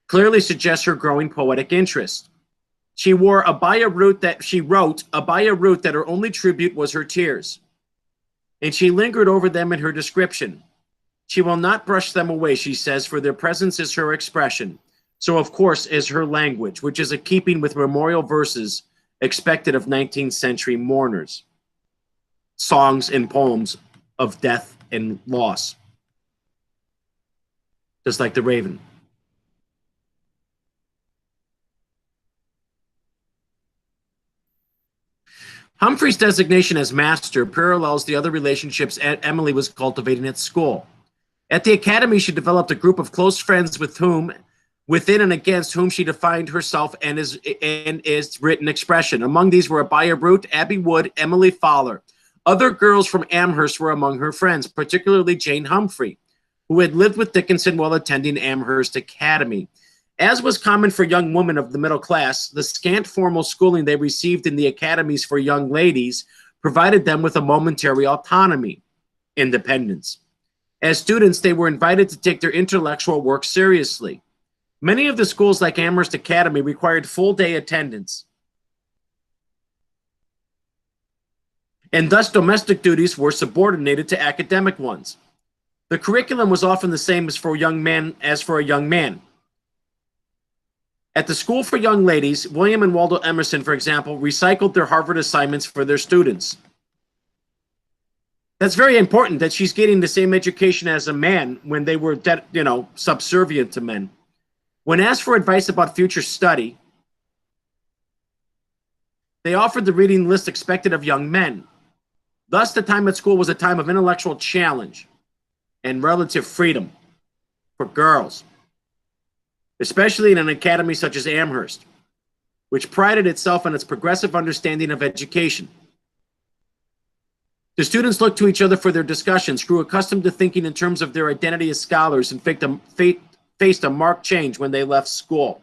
clearly suggests her growing poetic interest. She wore abaya root that her only tribute was her tears, and she lingered over them in her description. She will not brush them away, she says, for their presence is her expression. So, of course, is her language, which is a keeping with memorial verses expected of 19th century mourners, songs and poems of death and loss, just like the Raven. Humphrey's designation as master parallels the other relationships Emily was cultivating at school. At the Academy, she developed a group of close friends with whom, within and against whom she defined herself and is written expression. Among these were Abaya Root, Abby Wood, Emily Fowler. Other girls from Amherst were among her friends, particularly Jane Humphrey, who had lived with Dickinson while attending Amherst Academy. As was common for young women of the middle class, the scant formal schooling they received in the academies for young ladies provided them with a momentary autonomy, independence. As students, they were invited to take their intellectual work seriously. Many of the schools, like Amherst Academy, required full-day attendance, and thus domestic duties were subordinated to academic ones. The curriculum was often the same as for a young man. At the School for Young Ladies, William and Waldo Emerson, for example, recycled their Harvard assignments for their students. That's very important that she's getting the same education as a man when they were, subservient to men. When asked for advice about future study, they offered the reading list expected of young men. Thus, the time at school was a time of intellectual challenge and relative freedom for girls, especially in an academy such as Amherst, which prided itself on its progressive understanding of education. The students looked to each other for their discussions, grew accustomed to thinking in terms of their identity as scholars, and faced a marked change when they left school.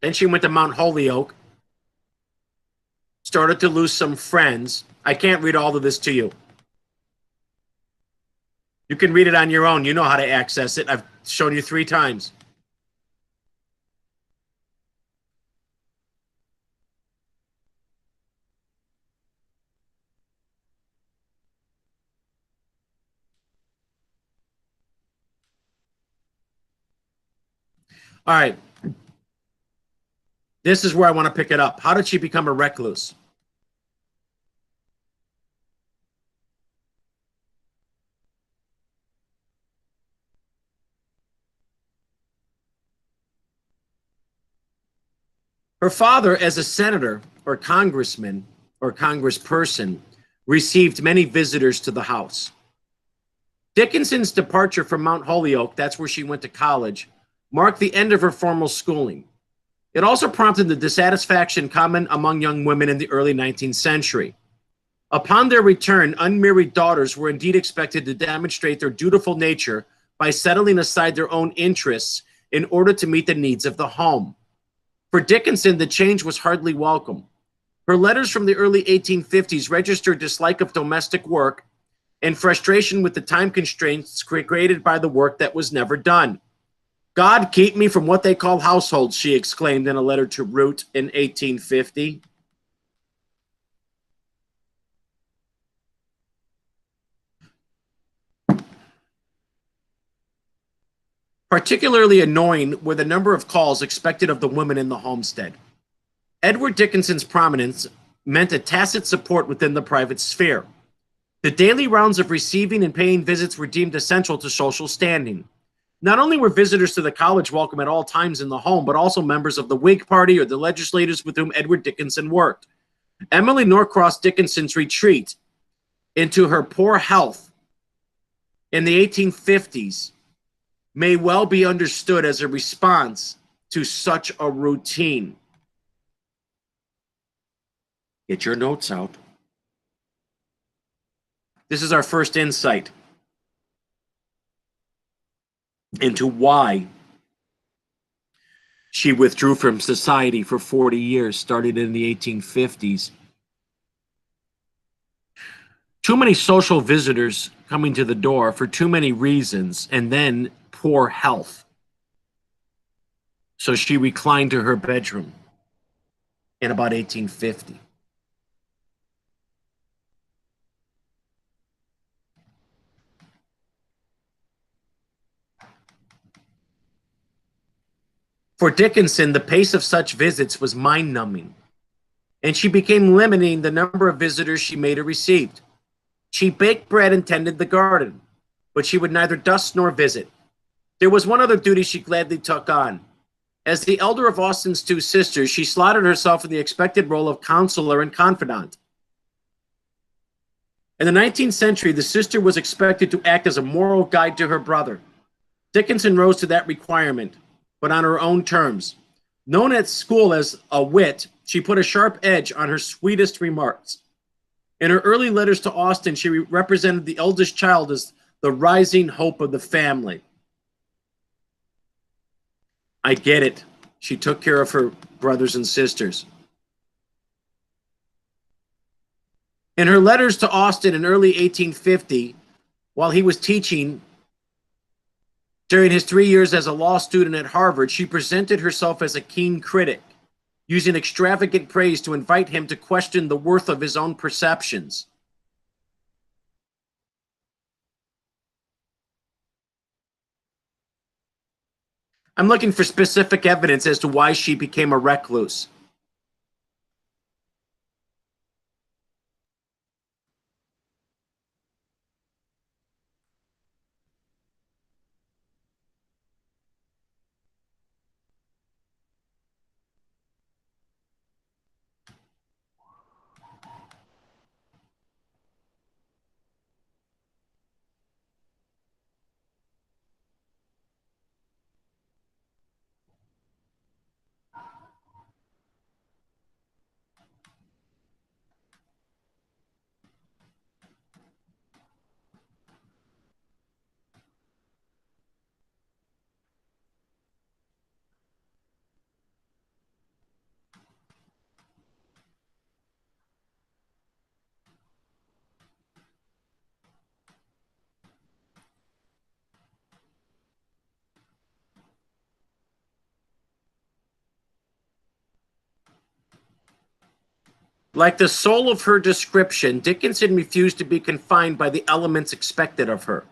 Then she went to Mount Holyoke, started to lose some friends. I can't read all of this to you. You can read it on your own. You know how to access it. I've shown you 3 times. All right. This is where I want to pick it up. How did she become a recluse? Her father, as a senator or congressman or congressperson, received many visitors to the house. Dickinson's departure from Mount Holyoke, that's where she went to college, marked the end of her formal schooling. It also prompted the dissatisfaction common among young women in the early 19th century. Upon their return, unmarried daughters were indeed expected to demonstrate their dutiful nature by settling aside their own interests in order to meet the needs of the home. For Dickinson, the change was hardly welcome. Her letters from the early 1850s registered dislike of domestic work and frustration with the time constraints created by the work that was never done. "God keep me from what they call households," she exclaimed in a letter to Root in 1850. Particularly annoying were the number of calls expected of the women in the homestead. Edward Dickinson's prominence meant a tacit support within the private sphere. The daily rounds of receiving and paying visits were deemed essential to social standing. Not only were visitors to the college welcome at all times in the home, but also members of the Whig Party or the legislators with whom Edward Dickinson worked. Emily Norcross Dickinson's retreat into her poor health in the 1850s may well be understood as a response to such a routine. Get your notes out. This is our first insight into why she withdrew from society for 40 years, started in the 1850s. Too many social visitors coming to the door for too many reasons, and then poor health. So she reclined to her bedroom in about 1850. For Dickinson, the pace of such visits was mind-numbing, and she became limiting the number of visitors she made or received. She baked bread and tended the garden, but she would neither dust nor visit. There was one other duty she gladly took on. As the elder of Austen's two sisters, she slotted herself in the expected role of counselor and confidant. In the 19th century, the sister was expected to act as a moral guide to her brother. Dickinson rose to that requirement, but on her own terms. Known at school as a wit, she put a sharp edge on her sweetest remarks. In her early letters to Austen, she represented the eldest child as the rising hope of the family. I get it. She took care of her brothers and sisters. In her letters to Austen in early 1850, while he was teaching during his 3 years as a law student at Harvard, she presented herself as a keen critic, using extravagant praise to invite him to question the worth of his own perceptions. I'm looking for specific evidence as to why she became a recluse. Like the soul of her description, Dickinson refused to be confined by the elements expected of her.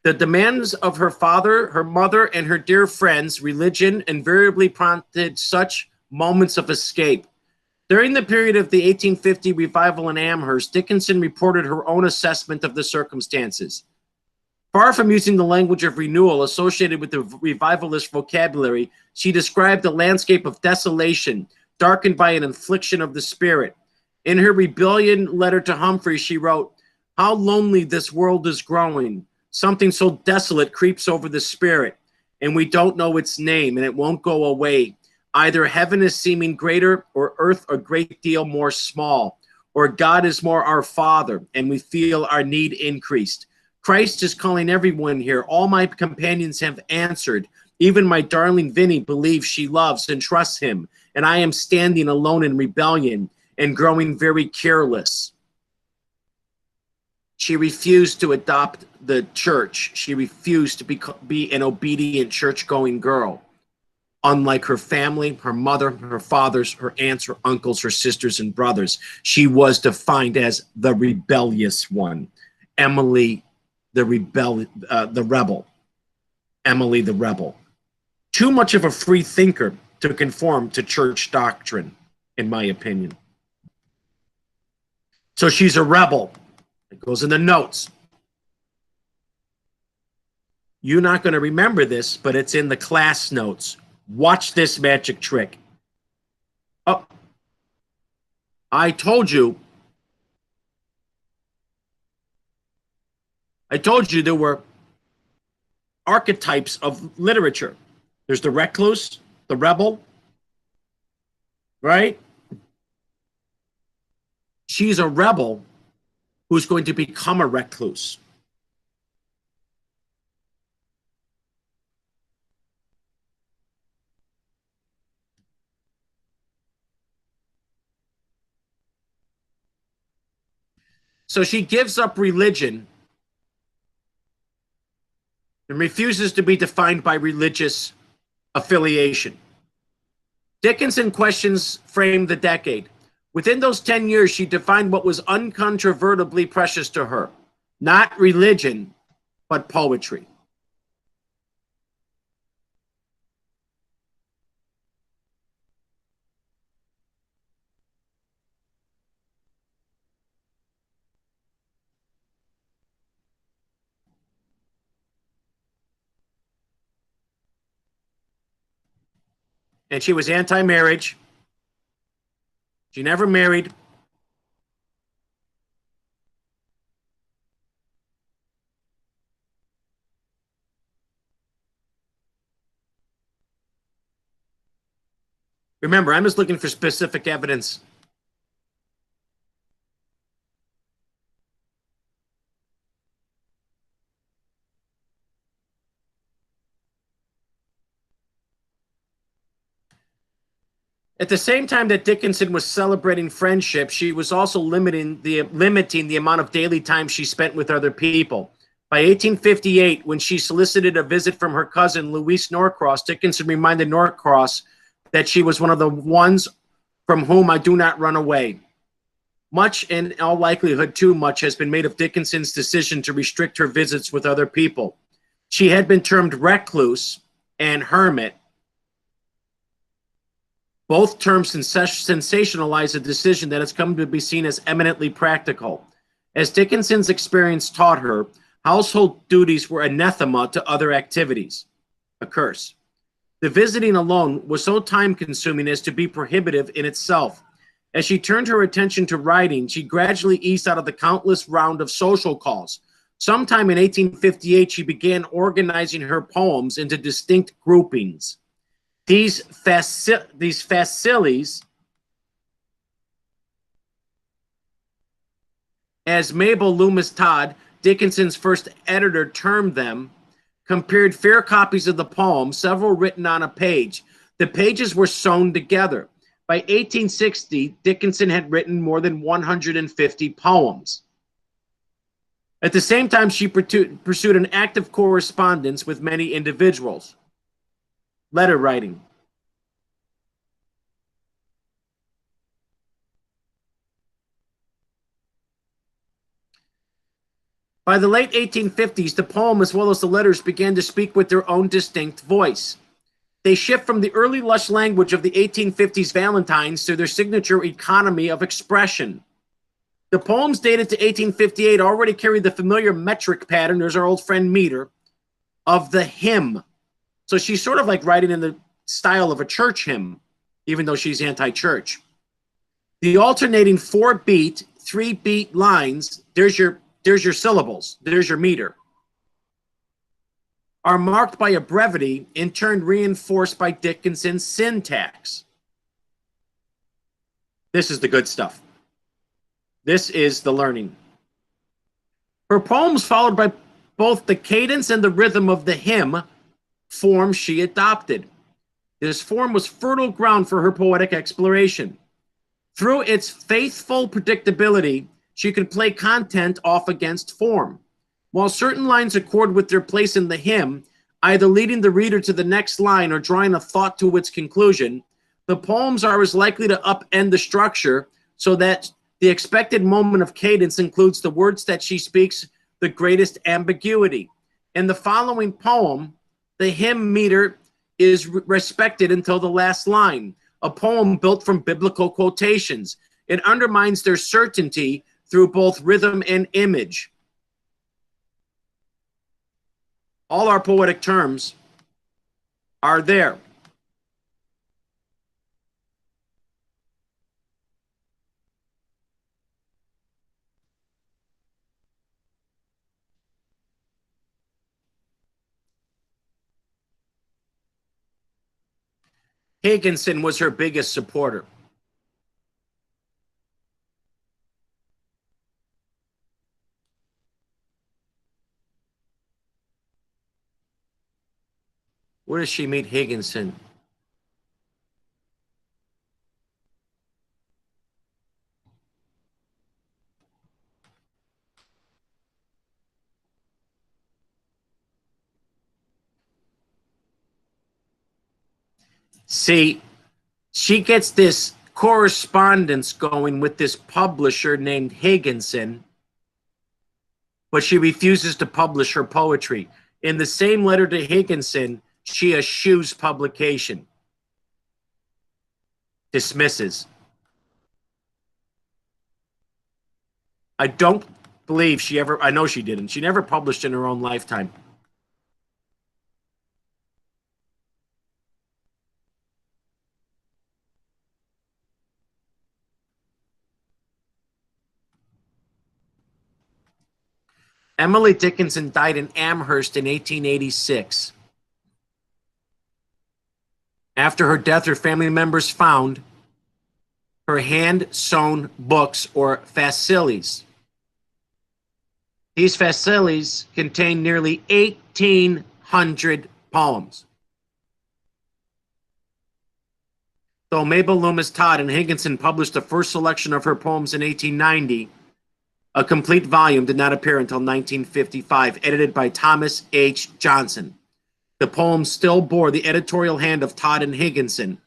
The demands of her father, her mother, and her dear friends, religion, invariably prompted such moments of escape. During the period of the 1850 revival in Amherst, Dickinson reported her own assessment of the circumstances. Far from using the language of renewal associated with the revivalist vocabulary, she described a landscape of desolation, darkened by an affliction of the spirit. In her rebellion letter to Humphrey, she wrote, "How lonely this world is growing. Something so desolate creeps over the spirit, and we don't know its name, and it won't go away. Either heaven is seeming greater, or earth a great deal more small, or God is more our Father, and we feel our need increased. Christ is calling everyone here. All my companions have answered. Even my darling Vinny believes she loves and trusts him, and I am standing alone in rebellion and growing very careless." She refused to adopt the church. She refused to be an obedient church-going girl. Unlike her family, her mother, her fathers, her aunts, her uncles, her sisters, and brothers, she was defined as the rebellious one. Emily, the rebel. Emily, the rebel. Too much of a free thinker to conform to church doctrine, in my opinion. So she's a rebel. It goes in the notes. You're not going to remember this, but it's in the class notes. Watch this magic trick. Oh, I told you there were archetypes of literature. There's the recluse, the rebel, right? She's a rebel who's going to become a recluse. So she gives up religion and refuses to be defined by religious affiliation. Dickinson questions framed the decade. Within those 10 years, she defined what was uncontrovertibly precious to her. Not religion, but poetry. And she was anti-marriage. She never married. Remember, I'm just looking for specific evidence. At the same time that Dickinson was celebrating friendship, she was also limiting the amount of daily time she spent with other people. By 1858, when she solicited a visit from her cousin, Louise Norcross, Dickinson reminded Norcross that she was one of the ones from whom I do not run away. Much, in all likelihood, too much, has been made of Dickinson's decision to restrict her visits with other people. She had been termed recluse and hermit. Both terms sensationalize a decision that has come to be seen as eminently practical. As Dickinson's experience taught her, household duties were anathema to other activities, a curse. The visiting alone was so time-consuming as to be prohibitive in itself. As she turned her attention to writing, she gradually eased out of the countless round of social calls. Sometime in 1858, she began organizing her poems into distinct groupings. These facsimiles, as Mabel Loomis Todd, Dickinson's first editor, termed them, compared fair copies of the poem, several written on a page. The pages were sewn together. By 1860, Dickinson had written more than 150 poems. At the same time, she pursued an active correspondence with many individuals. Letter writing. By the late 1850s, the poem as well as the letters began to speak with their own distinct voice. They shift from the early lush language of the 1850s Valentines to their signature economy of expression. The poems dated to 1858 already carried the familiar metric pattern, there's our old friend meter, of the hymn. So she's sort of like writing in the style of a church hymn. even though she's anti-church. The alternating 4-beat, 3-beat lines, there's your syllables, there's your meter, are marked by a brevity, in turn reinforced by Dickinson's syntax. This is the good stuff. This is the learning. Her poems followed by both the cadence and the rhythm of the hymn form she adopted. This form was fertile ground for her poetic exploration. Through its faithful predictability, she could play content off against form. While certain lines accord with their place in the hymn, either leading the reader to the next line or drawing a thought to its conclusion, the poems are as likely to upend the structure so that the expected moment of cadence includes the words that she speaks the greatest ambiguity. In the following poem, the hymn meter is respected until the last line, a poem built from biblical quotations. It undermines their certainty through both rhythm and image. All our poetic terms are there. Higginson was her biggest supporter. Where does she meet Higginson? See, she gets this correspondence going with this publisher named Higginson, but she refuses to publish her poetry. In the same letter to Higginson, she eschews publication, dismisses. I don't believe she ever, I know she didn't. She never published in her own lifetime. Emily Dickinson died in Amherst in 1886. After her death, her family members found her hand-sewn books, or facsimiles. These facsimiles contain nearly 1,800 poems. Though Mabel Loomis Todd and Higginson published the first selection of her poems in 1890, a complete volume did not appear until 1955, edited by Thomas H. Johnson. The poems still bore the editorial hand of Todd and Higginson.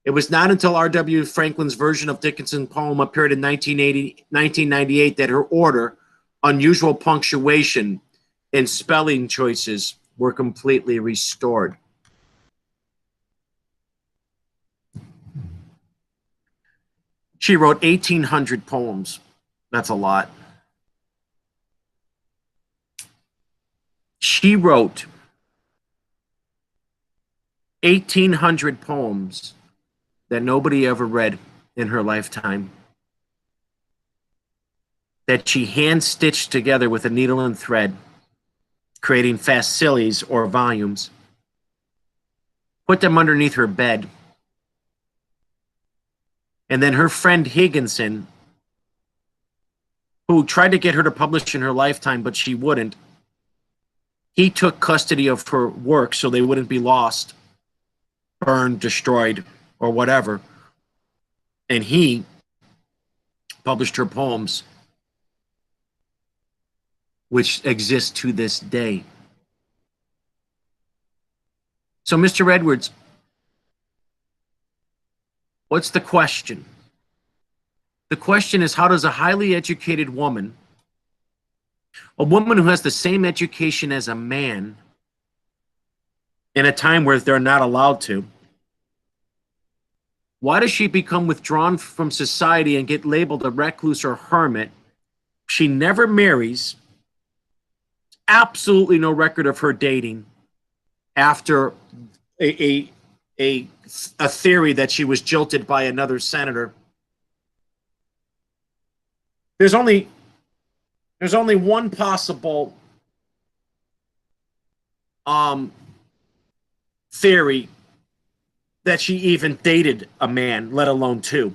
It was not until R.W. Franklin's version of Dickinson's poem appeared in 1998 that her order, unusual punctuation, and spelling choices were completely restored. She wrote 1,800 poems. That's a lot. She wrote 1,800 poems that nobody ever read in her lifetime, that she hand-stitched together with a needle and thread, creating facsimiles or volumes, put them underneath her bed, and then her friend Higginson, who tried to get her to publish in her lifetime, but she wouldn't, he took custody of her work so they wouldn't be lost, burned, destroyed, or whatever. And he published her poems, which exist to this day. So, Mr. Edwards, what's the question? The question is, how does a highly educated woman, a woman who has the same education as a man, in a time where they're not allowed to, why does she become withdrawn from society and get labeled a recluse or hermit? She never marries. Absolutely no record of her dating after a a theory that she was jilted by another senator. There's only one possible theory that she even dated a man, let alone two.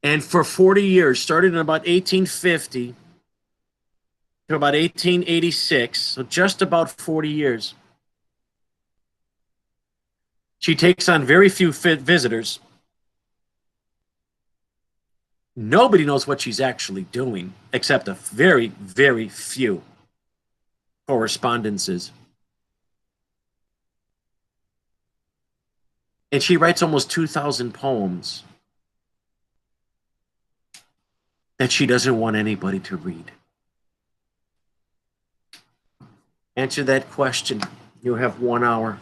And for 40 years, starting in about 1850 to about 1886, so just about 40 years, she takes on very few visitors. Nobody knows what she's actually doing, except a very, very few correspondences. And she writes almost 2,000 poems that she doesn't want anybody to read. Answer that question. You have 1 hour.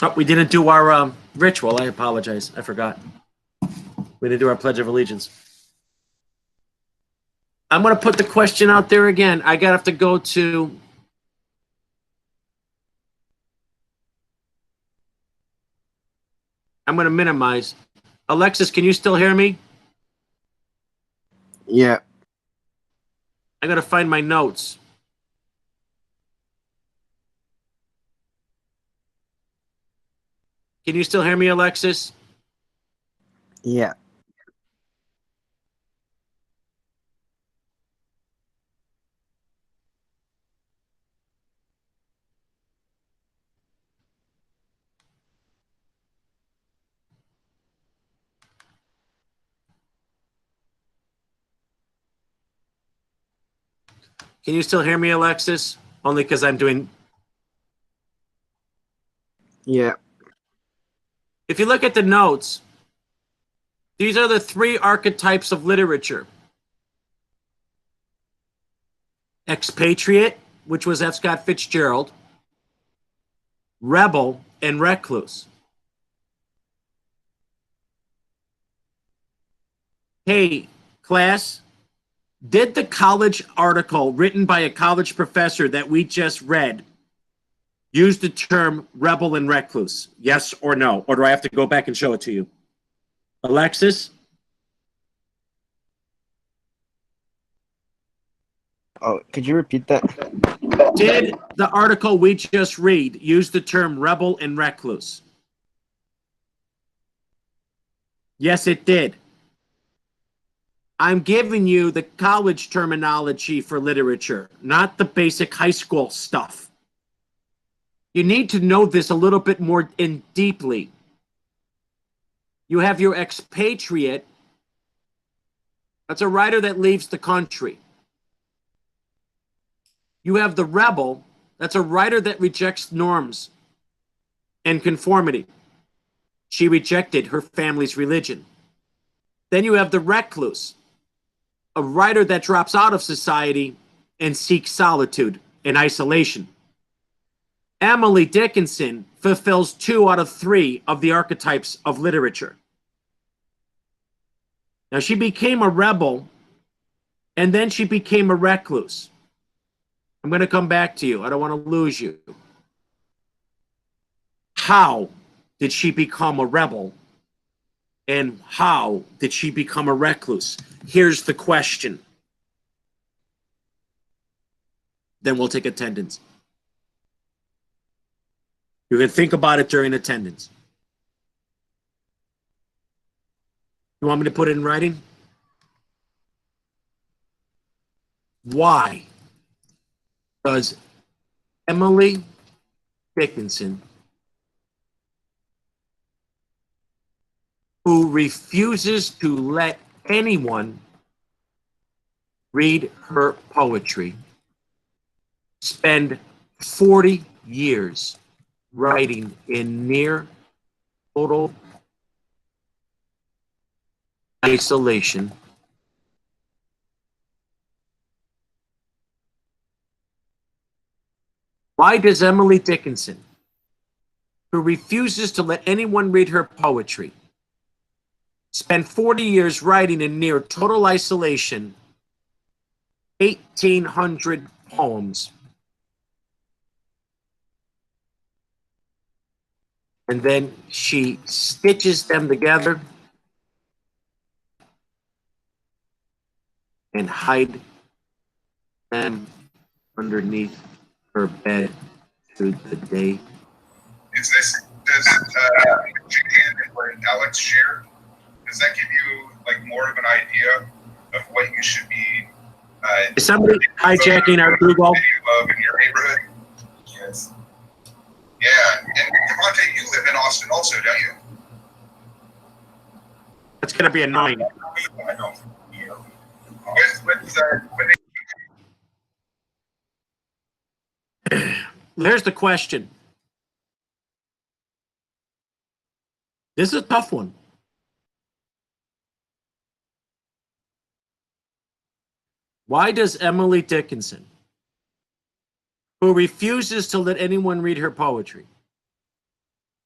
Oh, we didn't do our ritual. I apologize. I forgot. We didn't do our Pledge of Allegiance. I'm going to put the question out there again. I have to go to... I'm going to minimize. Alexis, can you still hear me? Yeah. I got to find my notes. Can you still hear me, Alexis? Yeah. Can you still hear me, Alexis? Only because I'm doing... Yeah. If you look at the notes, these are the three archetypes of literature. Expatriate, which was F. Scott Fitzgerald, rebel, and recluse. Hey, class, did the college article written by a college professor that we just read use the term rebel and recluse? Yes or no? Or do I have to go back and show it to you? Alexis? Oh, could you repeat that? Did the article we just read use the term rebel and recluse? Yes, it did. I'm giving you the college terminology for literature, not the basic high school stuff. You need to know this a little bit more in deeply. You have your expatriate. That's a writer that leaves the country. You have the rebel. That's a writer that rejects norms and conformity. She rejected her family's religion. Then you have the recluse, a writer that drops out of society and seeks solitude and isolation. Emily Dickinson fulfills 2 out of 3 of the archetypes of literature. Now, she became a rebel, and then she became a recluse. I'm going to come back to you. I don't want to lose you. How did she become a rebel? And how did she become a recluse? Here's the question. Then we'll take attendance. You can think about it during attendance. You want me to put it in writing? Why does Emily Dickinson, who refuses to let anyone read her poetry, spend 40 years writing in near total isolation? Why does Emily Dickinson who refuses to let anyone read her poetry. Spent 40 years writing in near total isolation, 1,800 poems. And then she stitches them together and hide them underneath her bed through the day. Does Julian and what Alex shared, does that give you like more of an idea of what you should be Is somebody hijacking our Google? of in your neighborhood? Yes. Yeah, and Devontae, you live in Austin also, don't you? That's going to be annoying. I know. Here's the question. This is a tough one. Why does Emily Dickinson, who refuses to let anyone read her poetry,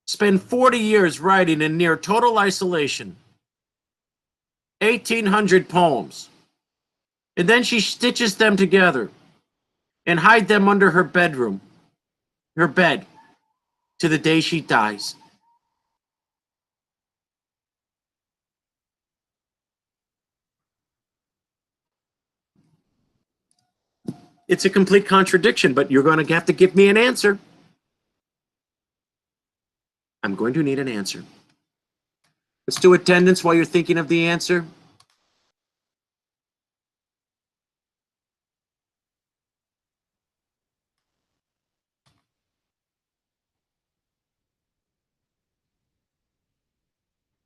spend 40 years writing in near total isolation, 1,800 poems, and then she stitches them together and hide them under her bed, to the day she dies? It's a complete contradiction, but you're going to have to give me an answer. I'm going to need an answer. Let's do attendance while you're thinking of the answer.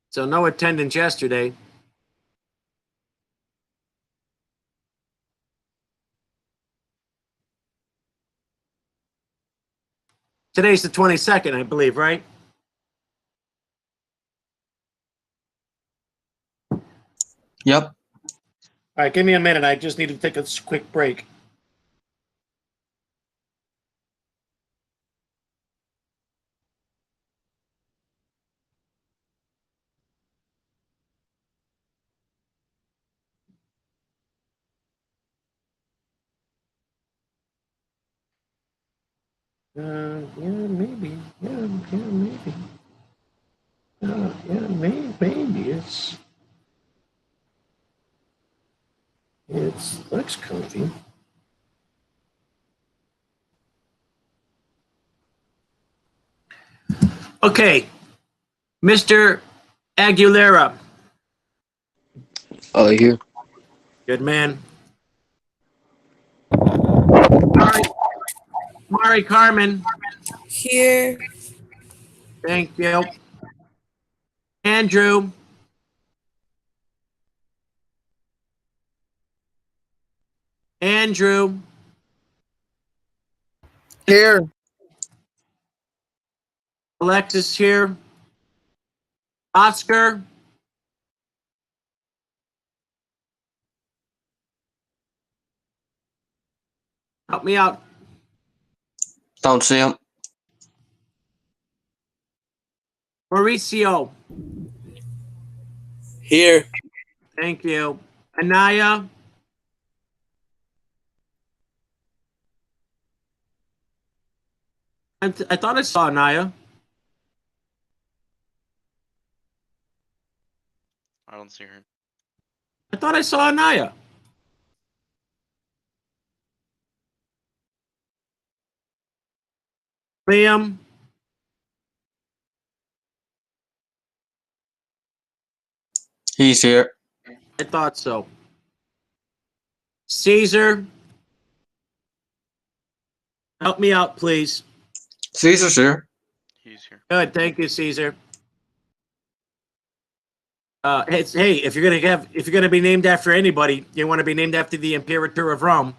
So no attendance yesterday. Today's the 22nd, I believe, right? Yep. All right, give me a minute. I just need to take a quick break. Yeah, maybe. Yeah, maybe. Yeah, maybe. It looks comfy. Okay, Mr. Aguilera. Here. Good man. Mari Carmen. Here. Thank you. Andrew. Andrew. Here. Alexis here. Oscar. Help me out. Don't see him. Mauricio. Here. Thank you. Anaya. I thought I saw Anaya. I don't see her. I thought I saw Anaya. Liam. He's here. I thought so. Caesar. Help me out, please. Caesar's here. He's here. Good, thank you, Caesar. Hey, if you're gonna be named after anybody, you want to be named after the Imperator of Rome.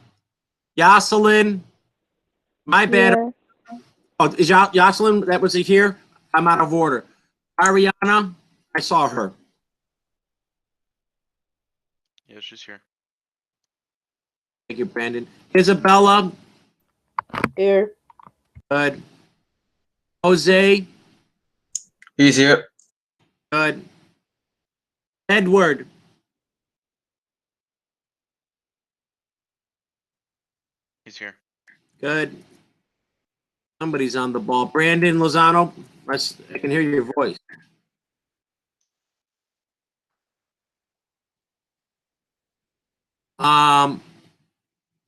Jocelyn. My bad. Yeah. Oh, is Jocelyn? That was here. I'm out of order. Ariana. I saw her. Yeah, she's here. Thank you, Brandon. Isabella. Here. Good. Jose. He's here. Good. Edward. He's here. Good. Somebody's on the ball. Brandon Lozano. I can hear your voice.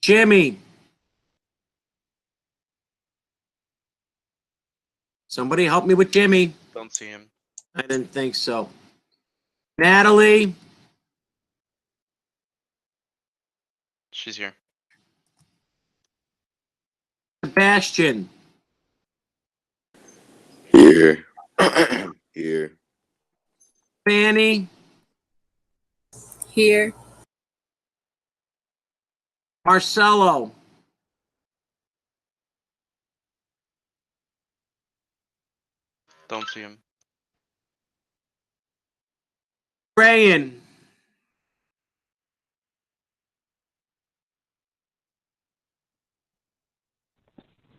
Jimmy. Somebody help me with Jimmy. Don't see him. I didn't think so. Natalie. She's here. Sebastian. Here. Here. Fanny. Here. Marcelo. Don't see him. Brian.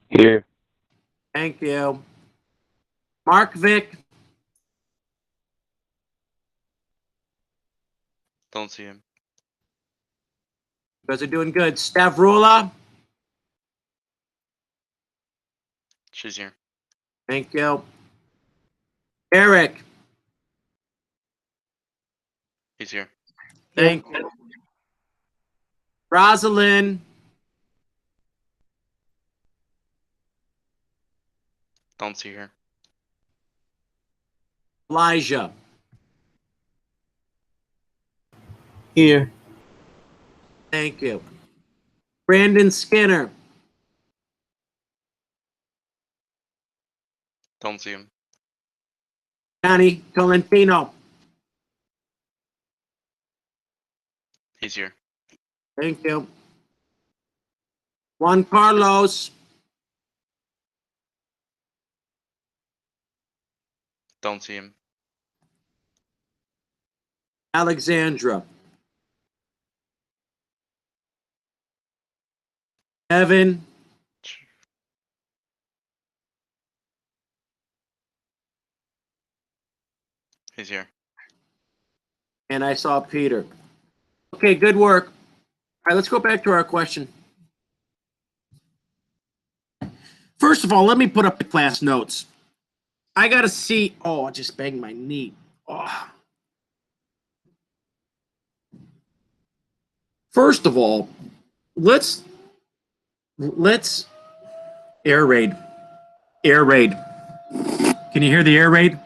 Here. Thank you. Mark Vic. Don't see him. You guys are doing good. Stavrula. She's here. Thank you. Eric. He's here. Thank you. Rosalind. Don't see her. Elijah. Here. Thank you. Brandon Skinner. Don't see him. Johnny Tolentino. He's here. Thank you. Juan Carlos. Don't see him. Alexandra. Evan. He's here. And I saw Peter. Okay, good work. All right, let's go back to our question. First of all, let me put up the class notes. I got to see. Oh, I just banged my knee. Oh. First of all, let's air raid. Air raid. Can you hear the air raid?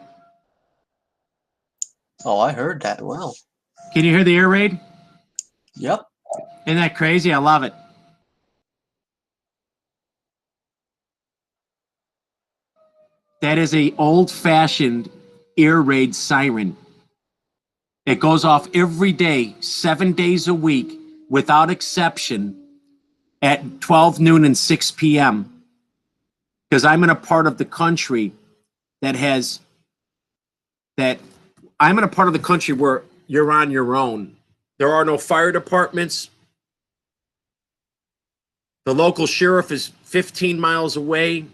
Oh, I heard that. Wow. Can you hear the air raid? Yep. Isn't that crazy? I love it. That is a old-fashioned air raid siren. It goes off every day, 7 days a week, without exception, at 12 noon and 6 p.m. Because I'm in a part of the country that has that I'm in a part of the country where you're on your own. There are no fire departments. The local sheriff is 15 miles away.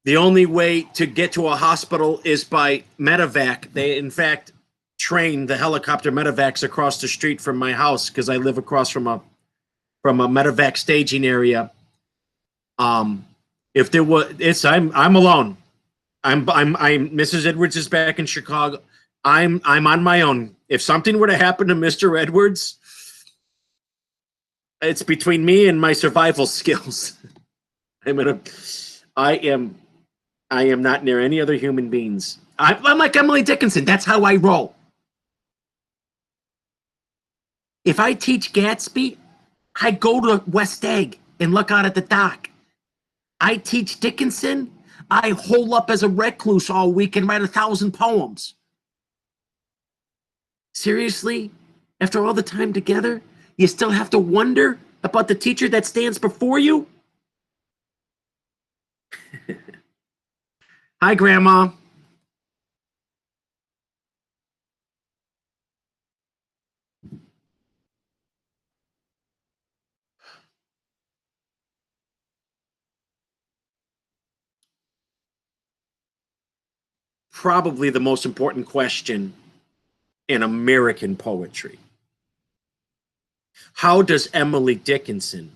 The only way to get to a hospital is by medevac. They, in fact, train the helicopter medevacs across the street from my house because I live across from a medevac staging area. If there was, I'm alone. I'm Mrs. Edwards is back in Chicago. I'm on my own. If something were to happen to Mr. Edwards, it's between me and my survival skills. I am not near any other human beings. I'm like Emily Dickinson. That's how I roll. If I teach Gatsby, I go to West Egg and look out at the dock. I teach Dickinson, I hole up as a recluse all week and write 1,000 poems. Seriously? After all the time together, you still have to wonder about the teacher that stands before you? Hi, Grandma. probably the most important question in American poetry. How does Emily Dickinson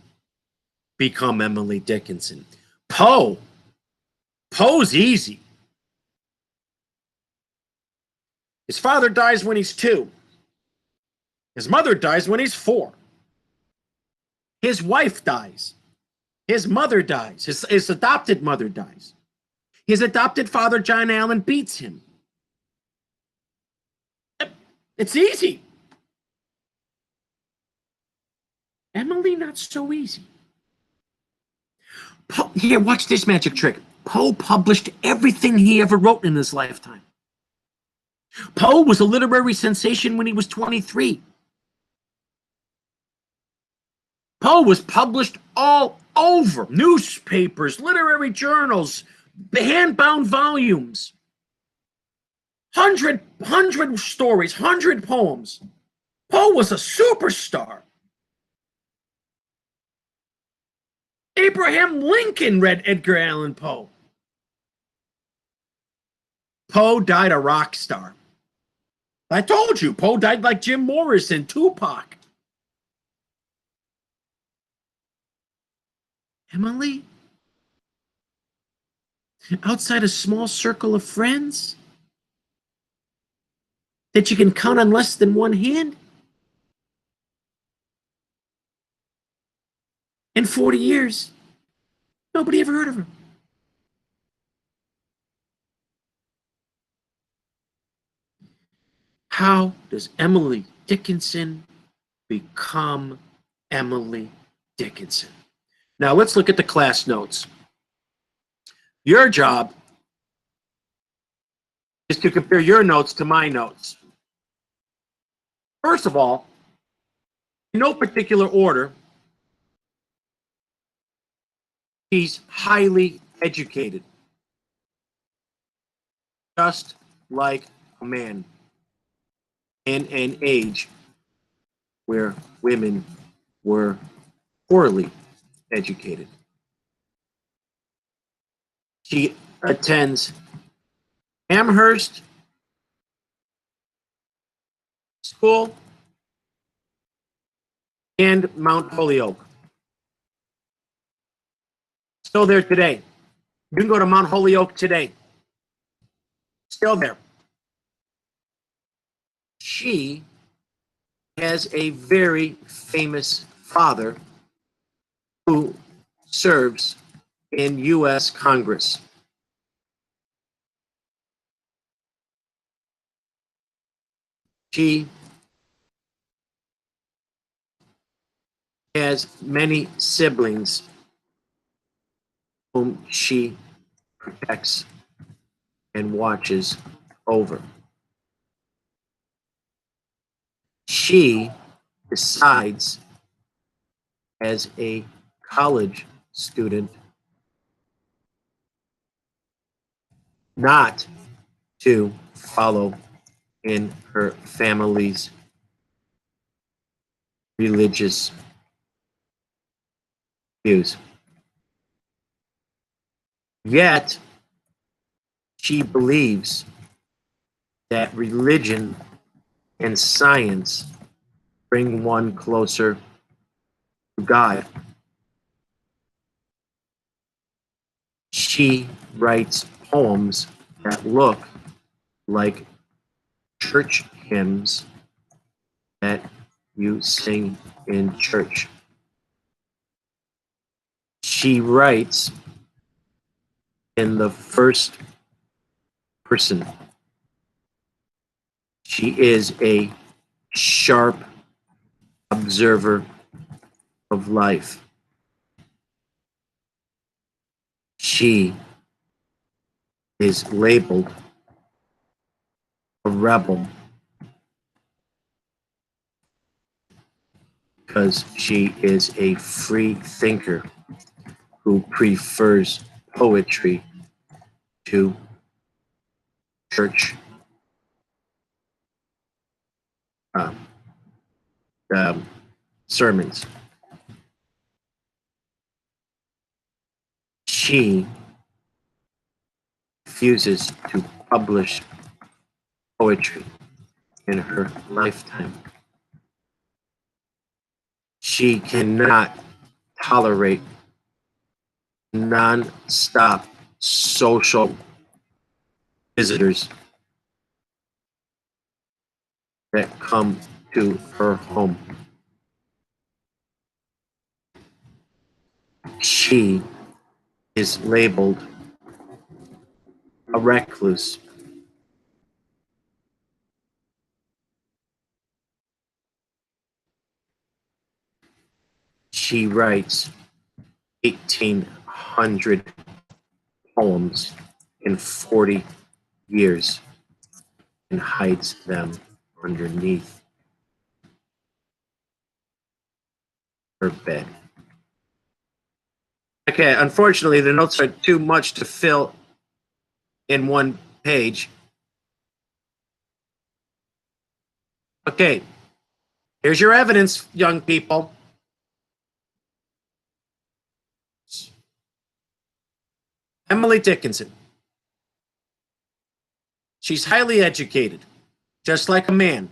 become Emily Dickinson? Poe's easy. His father dies when he's 2. His mother dies when he's 4. His wife dies. His mother dies. His adopted mother dies. His adopted father, John Allen, beats him. It's easy. Emily, not so easy. Poe, here, watch this magic trick. Poe published everything he ever wrote in his lifetime. Poe was a literary sensation when he was 23. Poe was published all over newspapers, literary journals, hand-bound volumes. 100 stories, 100 poems. Poe was a superstar. Abraham Lincoln read Edgar Allan Poe. Poe died a rock star. I told you, Poe died like Jim Morrison, Tupac. Emily? Outside a small circle of friends that you can count on less than one hand? In 40 years, nobody ever heard of her. How does Emily Dickinson become Emily Dickinson? Now let's look at the class notes. Your job is to compare your notes to my notes. First of all, in no particular order, he's highly educated, just like a man, in an age where women were poorly educated. She attends Amherst School and Mount Holyoke. Still there today. You can go to Mount Holyoke today. Still there. She has a very famous father who serves in U.S. Congress. She has many siblings whom she protects and watches over. She decides as a college student not to follow in her family's religious views. Yet, she believes that religion and science bring one closer to God. She writes poems that look like church hymns that you sing in church. She writes in the first person. She is a sharp observer of life. She is labeled a rebel because she is a free thinker who prefers poetry to church sermons. She refuses to publish poetry in her lifetime. She cannot tolerate non-stop social visitors that come to her home. She is labeled a recluse. She writes 1,800 poems in 40 years and hides them underneath her bed. Okay, unfortunately, the notes are too much to fill in one page. Okay, here's your evidence, young people. Emily Dickinson. She's highly educated, just like a man,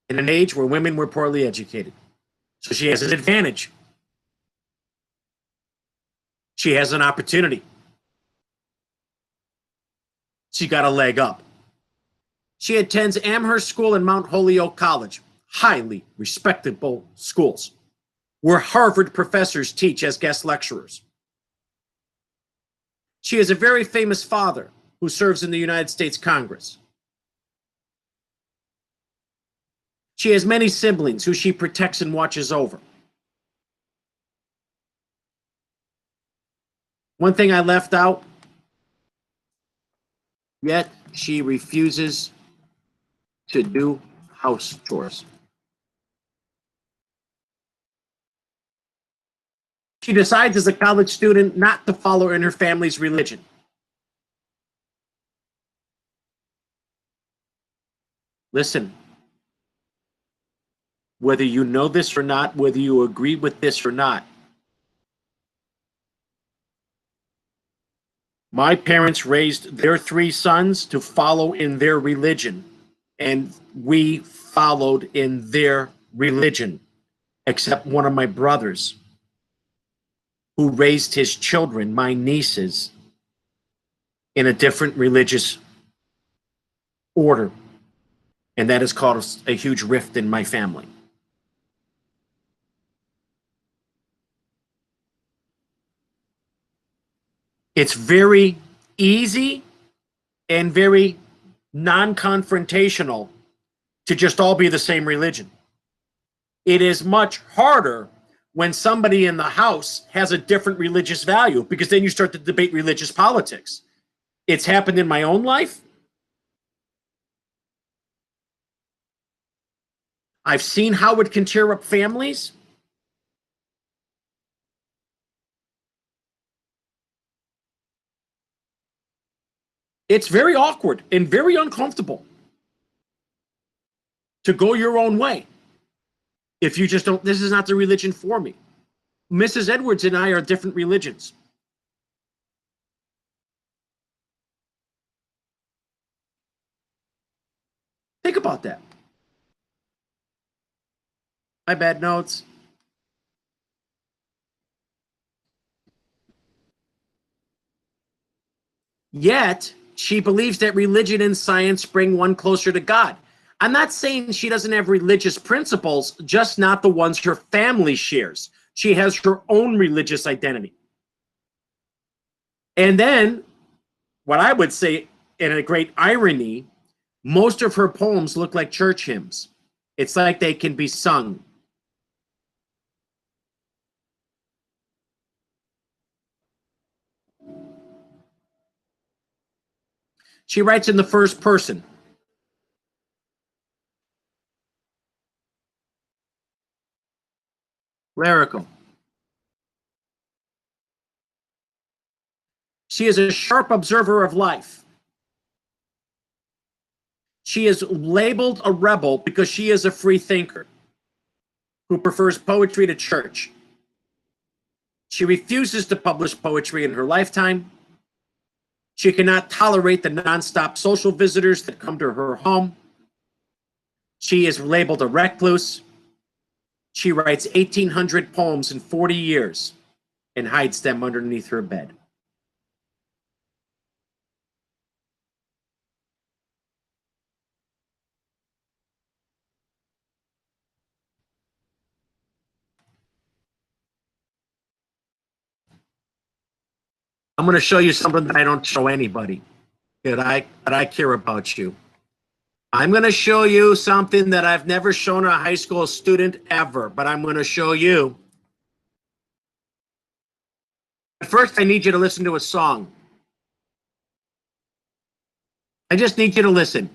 in an age where women were poorly educated. So she has an advantage. She has an opportunity. She got a leg up. She attends Amherst School and Mount Holyoke College, highly respectable schools, where Harvard professors teach as guest lecturers. She has a very famous father who serves in the United States Congress. She has many siblings who she protects and watches over. One thing I left out, yet she refuses to do house chores. She decides as a college student not to follow in her family's religion. Listen, whether you know this or not, whether you agree with this or not, my parents raised their 3 sons to follow in their religion, and we followed in their religion, except one of my brothers, who raised his children, my nieces, in a different religious order. And that has caused a huge rift in my family. It's very easy and very non-confrontational to just all be the same religion. It is much harder when somebody in the house has a different religious value, because then you start to debate religious politics. It's happened in my own life. I've seen how it can tear up families. It's very awkward and very uncomfortable to go your own way. If you just don't, this is not the religion for me. Mrs. Edwards and I are different religions. Think about that. My bad notes. Yet, she believes that religion and science bring one closer to God. I'm not saying she doesn't have religious principles, just not the ones her family shares. She has her own religious identity. And then, what I would say, in a great irony, most of her poems look like church hymns. It's like they can be sung. She writes in the first person. Lyrical. She is a sharp observer of life. She is labeled a rebel because she is a free thinker who prefers poetry to church. She refuses to publish poetry in her lifetime. She cannot tolerate the nonstop social visitors that come to her home. She is labeled a recluse. She writes 1,800 poems in 40 years and hides them underneath her bed. I'm going to show you something that I don't show anybody. That I care about you. I'm going to show you something that I've never shown a high school student ever, but I'm going to show you. But first, I need you to listen to a song. I just need you to listen.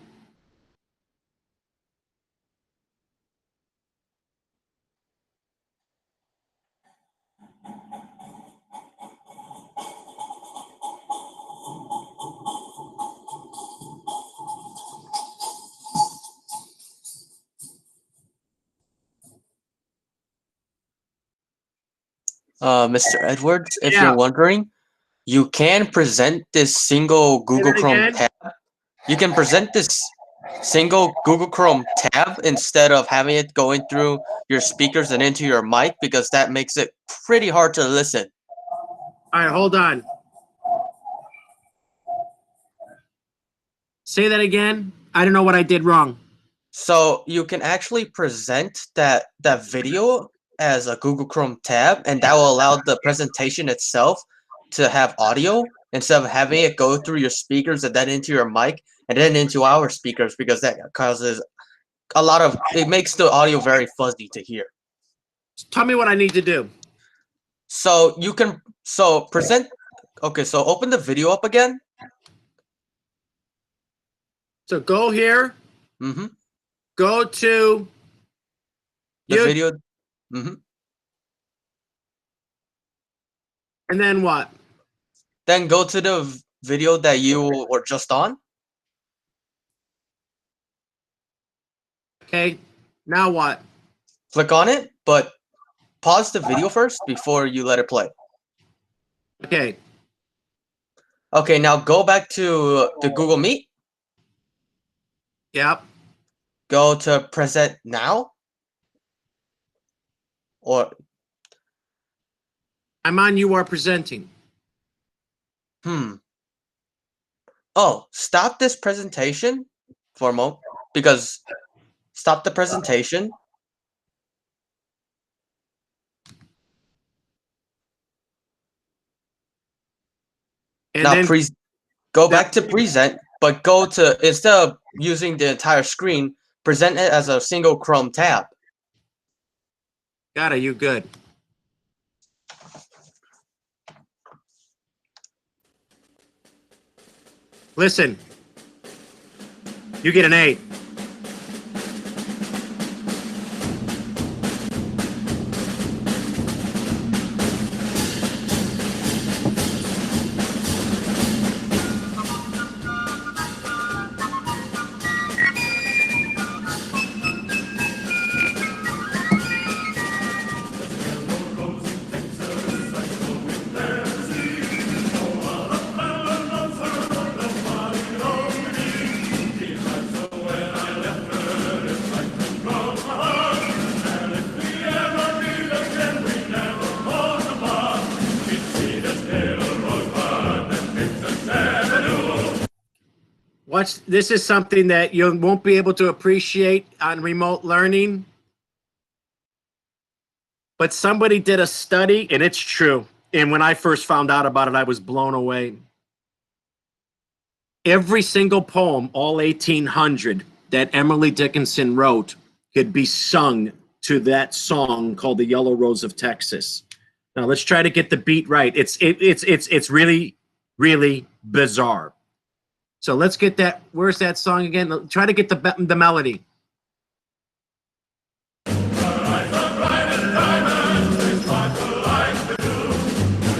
Mr. Edwards, if Yeah. you're wondering, you can present this single Google that Chrome again? tab. You can present this single Google Chrome tab instead of having it going through your speakers and into your mic, because that makes it pretty hard to listen. All right, hold on. Say that again. I don't know what I did wrong. So you can actually present that video as a Google Chrome tab, and that will allow the presentation itself to have audio instead of having it go through your speakers and then into your mic and then into our speakers, because that causes it makes the audio very fuzzy to hear. Tell me what I need to do. So you can present. Okay, so open the video up again. So go here. Mm-hmm. Go to The you, video. Mm-hmm. and then what? Then go to the video that you were just on. Okay. Now what? Click on it, but pause the video first before you let it play. Okay. Okay, now go back to the Google Meet. Yep. Go to present now. Or I'm on You Are Presenting. Oh, stop this presentation for a moment, because stop the presentation. And Now then go back to present, but go to, instead of using the entire screen, present it as a single Chrome tab. got it, you good. Listen. You get an A. This is something that you won't be able to appreciate on remote learning. But somebody did a study, and it's true. And when I first found out about it, I was blown away. Every single poem, all 1,800, that Emily Dickinson wrote could be sung to that song called The Yellow Rose of Texas. Now let's try to get the beat right. It's really, really bizarre. So let's get that. Where's that song again? Try to get the melody.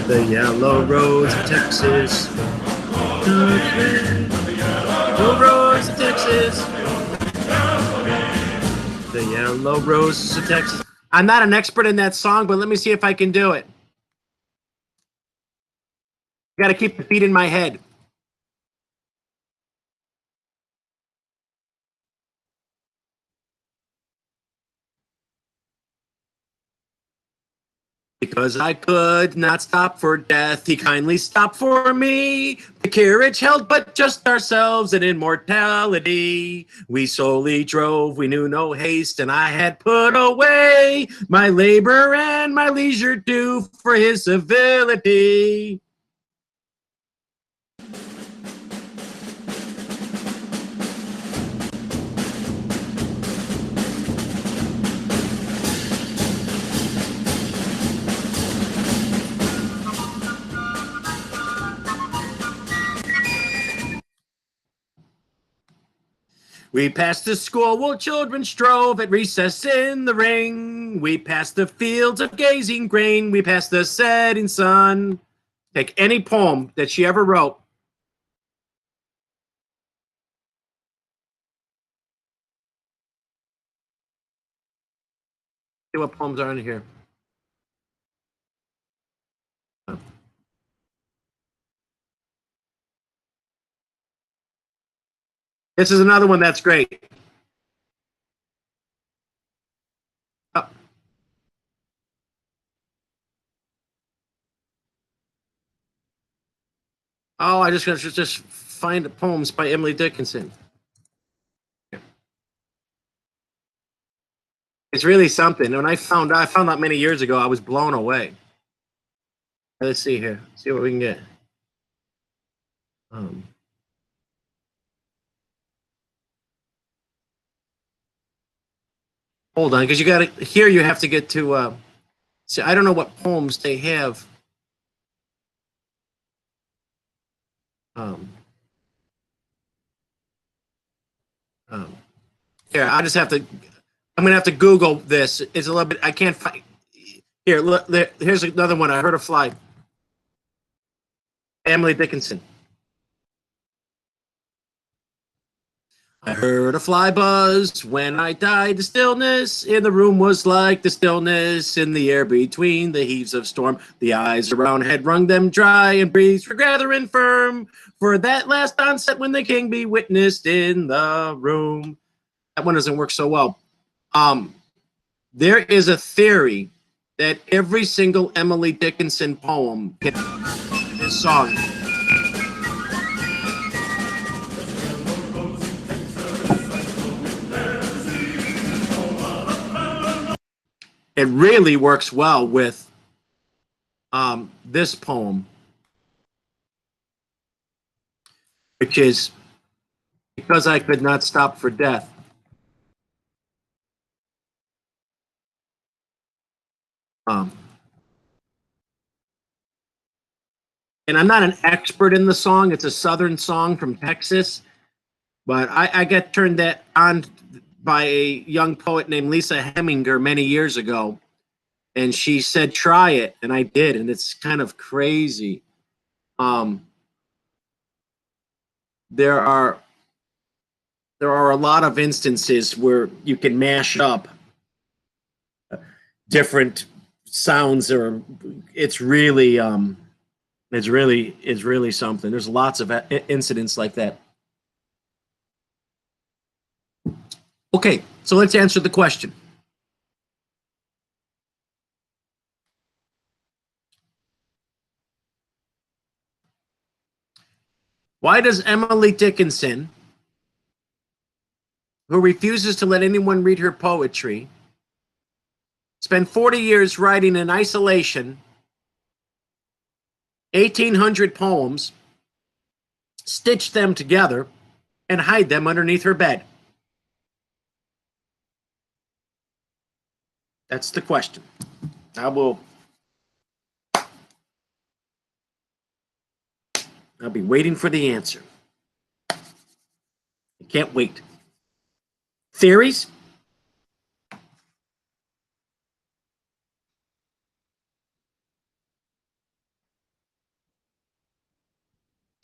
The Yellow Rose of Texas. The Yellow Rose of Texas. The Yellow Rose of Texas. I'm not an expert in that song, but let me see if I can do it. I got to keep the beat in my head. Because I could not stop for death, he kindly stopped for me. The carriage held but just ourselves and immortality. We slowly drove, we knew no haste, and I had put away my labor and my leisure due for his civility. We passed the school while children strove at recess in the ring. We passed the fields of gazing grain. We passed the setting sun. Take any poem that she ever wrote. See what poems are in here. This is another one that's great. Oh, I just find poems by Emily Dickinson. It's really something. When I found out many years ago, I was blown away. Let's see here. See what we can get. Hold on, because you got to here. You have to get to. See, I don't know what poems they have. Here, I just have to. I'm gonna have to Google this. It's a little bit. I can't find. Here, look. Here's another one. I heard a fly. Emily Dickinson. I heard a fly buzz when I died. The stillness in the room was like the stillness in the air between the heaves of storm. The eyes around had wrung them dry, and breeze were gathering firm for that last onset when the king be witnessed in the room. That one doesn't work so well. There is a theory that every single Emily Dickinson poem can this song. It really works well with this poem, which is because I could not stop for death. And I'm not an expert in the song. It's a Southern song from Texas, but I got turned that on by a young poet named Lisa Heminger many years ago, and she said try it, and I did, and it's kind of crazy. There are a lot of instances where you can mash up different sounds, or it's really something. There's lots of incidents like that. Okay, so let's answer the question. Why does Emily Dickinson, who refuses to let anyone read her poetry, spend 40 years writing in isolation 1,800 poems, stitch them together, and hide them underneath her bed? That's the question. I'll be waiting for the answer. I can't wait. Theories?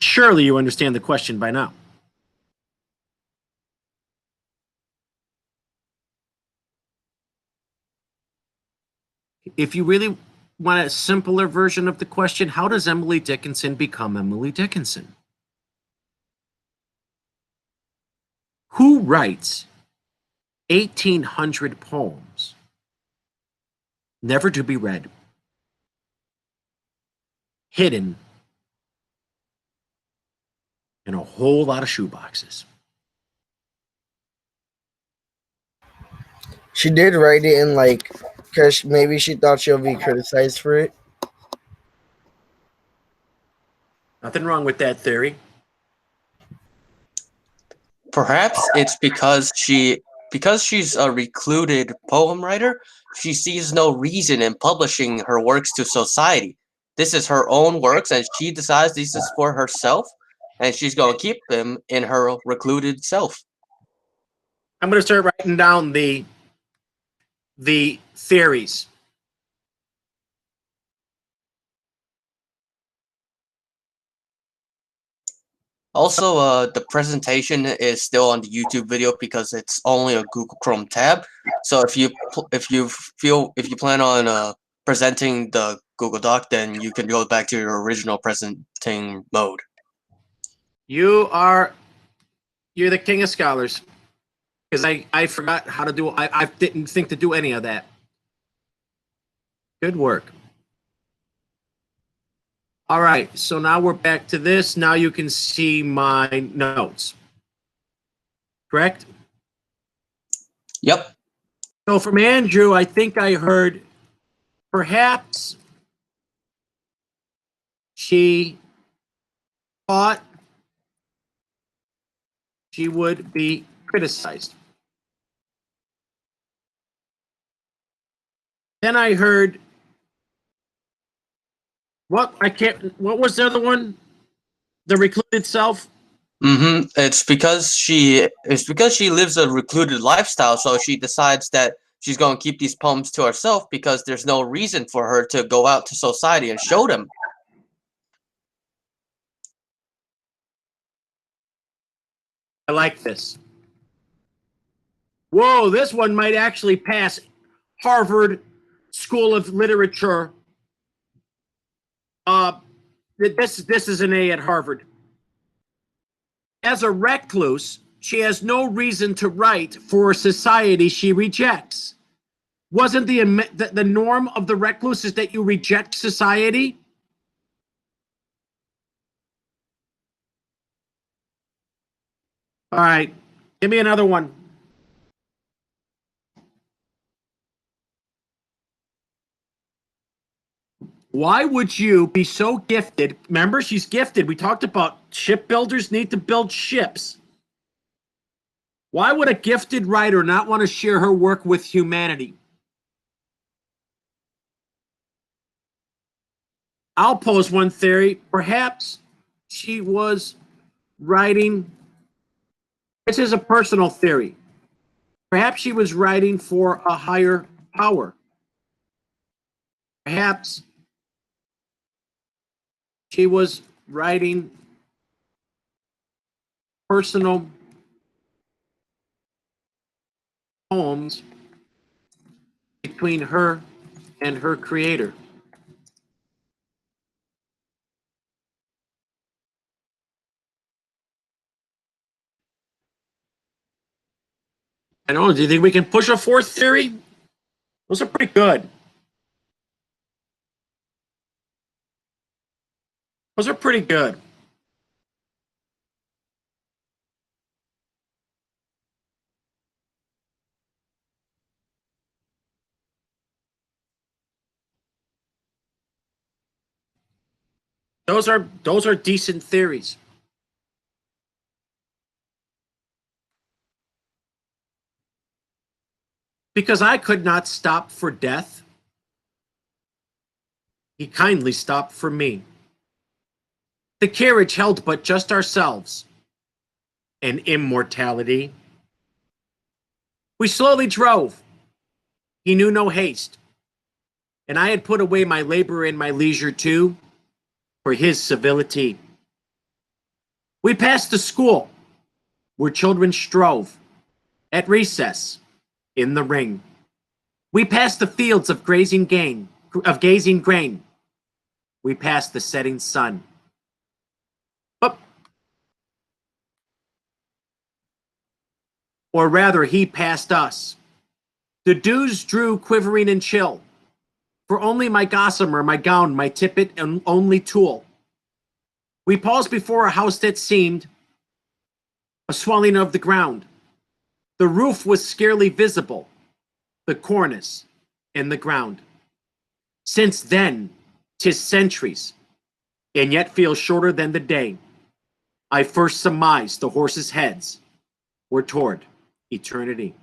Surely you understand the question by now. If you really want a simpler version of the question, how does Emily Dickinson become Emily Dickinson? Who writes 1,800 poems, never to be read, hidden in a whole lot of shoeboxes. She did write it in like, because maybe she thought she'll be criticized for it. Nothing wrong with that theory. Perhaps it's because she's a recluded poem writer, she sees no reason in publishing her works to society. This is her own works, and she decides this is for herself, and she's gonna keep them in her recluded self. I'm going to start writing down the theories. Also, the presentation is still on the YouTube video because it's only a Google Chrome tab. So if you plan on presenting the Google Doc, then you can go back to your original presenting mode. You're the king of scholars. Because I forgot how to do, I didn't think to do any of that. Good work. All right, so now we're back to this. Now you can see my notes. Correct? Yep. So from Andrew, I think I heard perhaps she thought she would be criticized. Then I heard what was the other one? The recluded self? Mm-hmm. It's because she lives a recluded lifestyle, so she decides that she's going to keep these poems to herself because there's no reason for her to go out to society and show them. I like this. Whoa, this one might actually pass Harvard School of Literature. This is an A at Harvard. As a recluse, she has no reason to write for a society she rejects. Wasn't the norm of the recluse is that you reject society? All right, give me another one. Why would you be so gifted? Remember, she's gifted. We talked about shipbuilders need to build ships. Why would a gifted writer not want to share her work with humanity? I'll pose one theory. Perhaps she was writing. This is a personal theory. Perhaps she was writing for a higher power. Perhaps she was writing personal poems between her and her creator. I don't know. Do you think we can push a fourth theory? Those are pretty good. Those are pretty good. Those are decent theories. Because I could not stop for death, he kindly stopped for me. The carriage held but just ourselves and immortality. We slowly drove. He knew no haste, and I had put away my labor and my leisure too for his civility. We passed the school where children strove at recess in the ring. We passed the fields of grazing grain. We passed the setting sun. Or rather, he passed us. The dews drew quivering and chill. for only my gossamer, my gown, my tippet, and only tool. We paused before a house that seemed a swelling of the ground. The roof was scarcely visible, the cornice, and the ground. Since then, 'tis centuries, and yet feels shorter than the day I first surmised the horses' heads were toward eternity.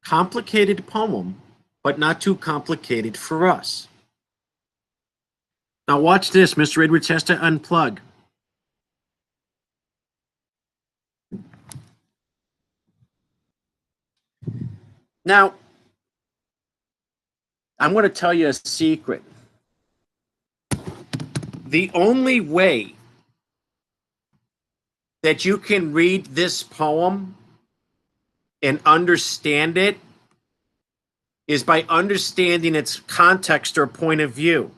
Complicated poem, but not too complicated for us. Now watch this. Mr. Edwards has to unplug. Now, I'm going to tell you a secret. The only way that you can read this poem and understand it is by understanding its context or point of view.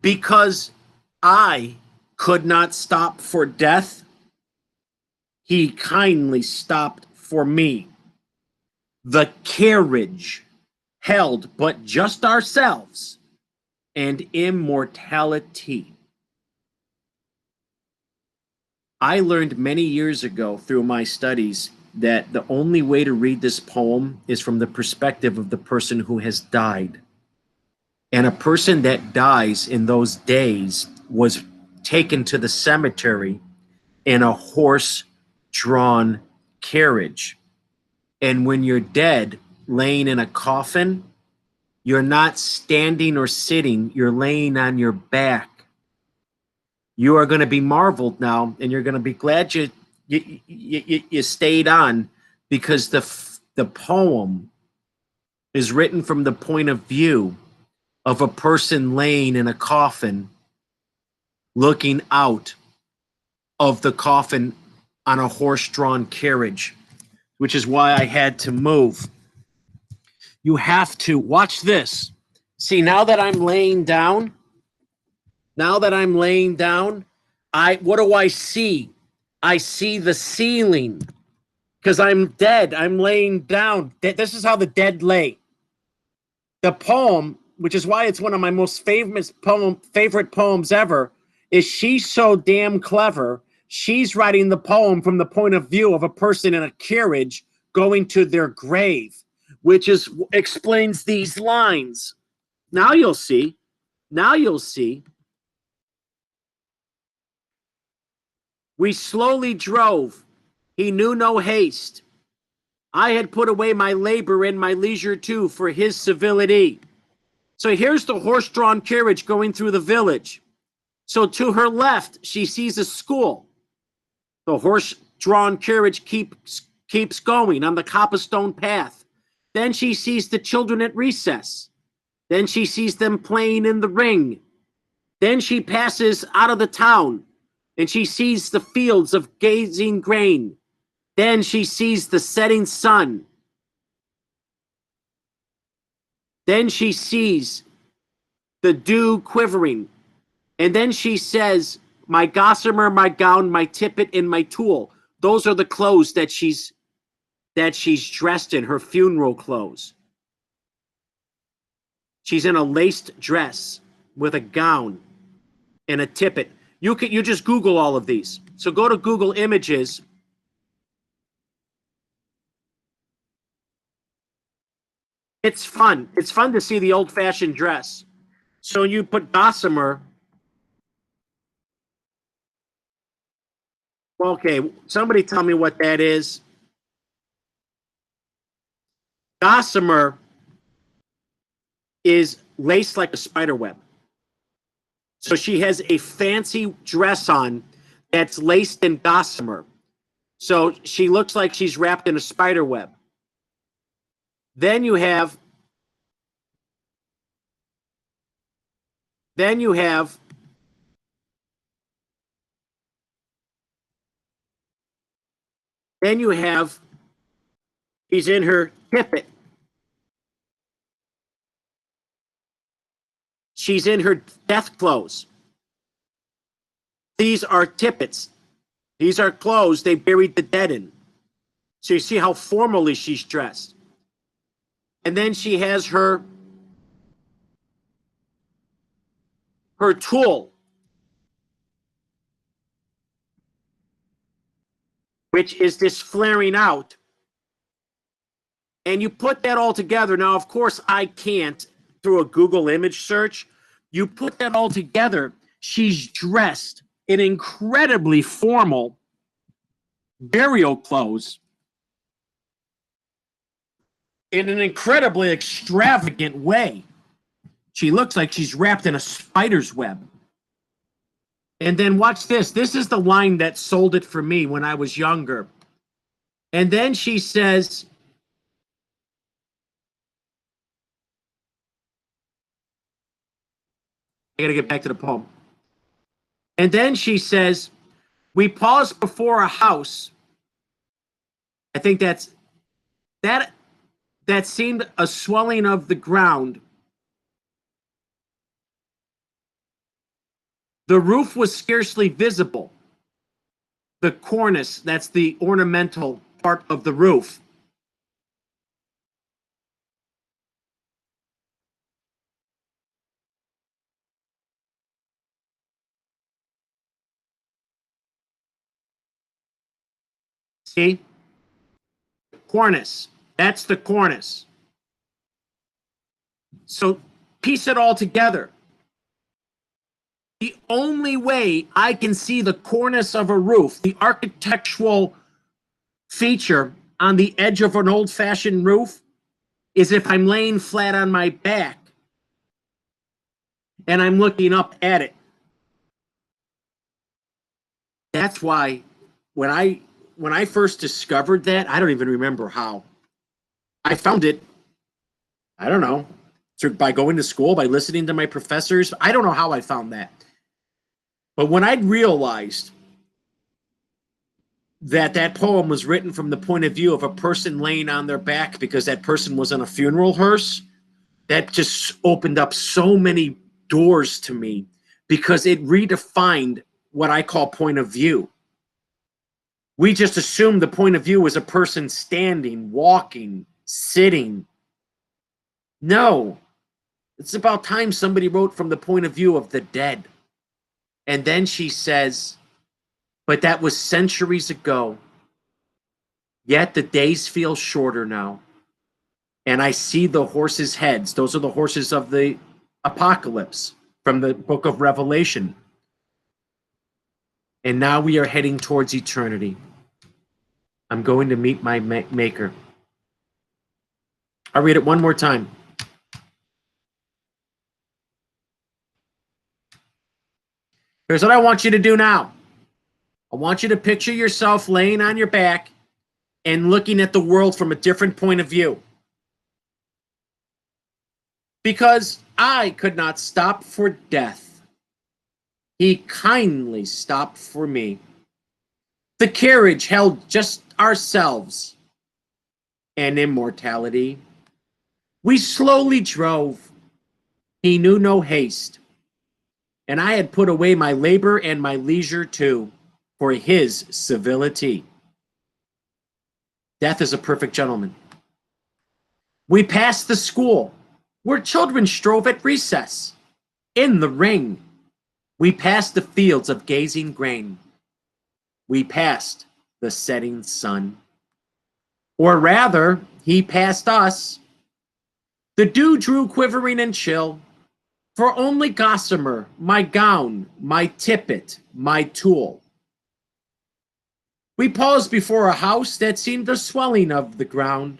Because I could not stop for death, he kindly stopped for me. The carriage held but just ourselves and immortality. I learned many years ago through my studies that the only way to read this poem is from the perspective of the person who has died. And a person that dies in those days was taken to the cemetery in a horse-drawn carriage. And when you're dead, laying in a coffin, you're not standing or sitting, you're laying on your back. You are going to be marveled now, and you're going to be glad you stayed on, because the poem is written from the point of view of a person laying in a coffin, looking out of the coffin on a horse-drawn carriage, which is why I had to move. You have to watch this. See, now that I'm laying down, what do I see? I see the ceiling because I'm dead. I'm laying down. This is how the dead lay. The poem, which is why it's one of my most favorite poems ever, is she's so damn clever. She's writing the poem from the point of view of a person in a carriage going to their grave, which explains these lines. Now you'll see. We slowly drove. He knew no haste. I had put away my labor and my leisure too for his civility. So here's the horse-drawn carriage going through the village. So to her left, she sees a school. The horse-drawn carriage keeps going on the cobblestone path. Then she sees the children at recess. Then she sees them playing in the ring. Then she passes out of the town, and she sees the fields of gazing grain. Then she sees the setting sun. Then she sees the dew quivering. And then she says, my gossamer, my gown, my tippet, and my tool. Those are the clothes that she's dressed in, her funeral clothes. She's in a laced dress with a gown and a tippet. You just Google all of these. So go to Google Images. It's fun. It's fun to see the old-fashioned dress. So you put gossamer. Okay, somebody tell me what that is. Gossamer is laced like a spider web. So she has a fancy dress on that's laced in gossamer. So she looks like she's wrapped in a spider web. Then you have she's in her tippet. She's in her death clothes. These are tippets. These are clothes they buried the dead in. So you see how formally she's dressed. And then she has her tool, which is this flaring out. And you put that all together. Now, of course, I can't through a Google image search. You put that all together. She's dressed in incredibly formal burial clothes in an incredibly extravagant way. She looks like she's wrapped in a spider's web. And then watch this. This is the line that sold it for me when I was younger. And then she says, I got to get back to the poem. And then she says, we paused before a house. I think that seemed a swelling of the ground. The roof was scarcely visible. The cornice, that's the ornamental part of the roof. See? Cornice. That's the cornice. So piece it all together. The only way I can see the cornice of a roof, the architectural feature on the edge of an old-fashioned roof, is if I'm laying flat on my back and I'm looking up at it. That's why when I first discovered that, I don't even remember how. I found it, I don't know, by going to school, by listening to my professors. I don't know how I found that. But when I realized that that poem was written from the point of view of a person laying on their back because that person was in a funeral hearse, that just opened up so many doors to me because it redefined what I call point of view. We just assumed the point of view was a person standing, walking, sitting. No, it's about time somebody wrote from the point of view of the dead. And then she says, but that was centuries ago. Yet the days feel shorter now. And I see the horses' heads. Those are the horses of the apocalypse from the book of Revelation. And now we are heading towards eternity. I'm going to meet my maker. I'll read it one more time. Here's what I want you to do now. I want you to picture yourself laying on your back and looking at the world from a different point of view. Because I could not stop for death. He kindly stopped for me. The carriage held just ourselves and immortality. We slowly drove. He knew no haste. And I had put away my labor and my leisure too, for his civility. Death is a perfect gentleman. We passed the school, where children strove at recess. In the ring, we passed the fields of gazing grain. We passed the setting sun. Or rather, he passed us. The dew drew quivering and chill. For only gossamer, my gown, my tippet, my tool. We paused before a house that seemed the swelling of the ground.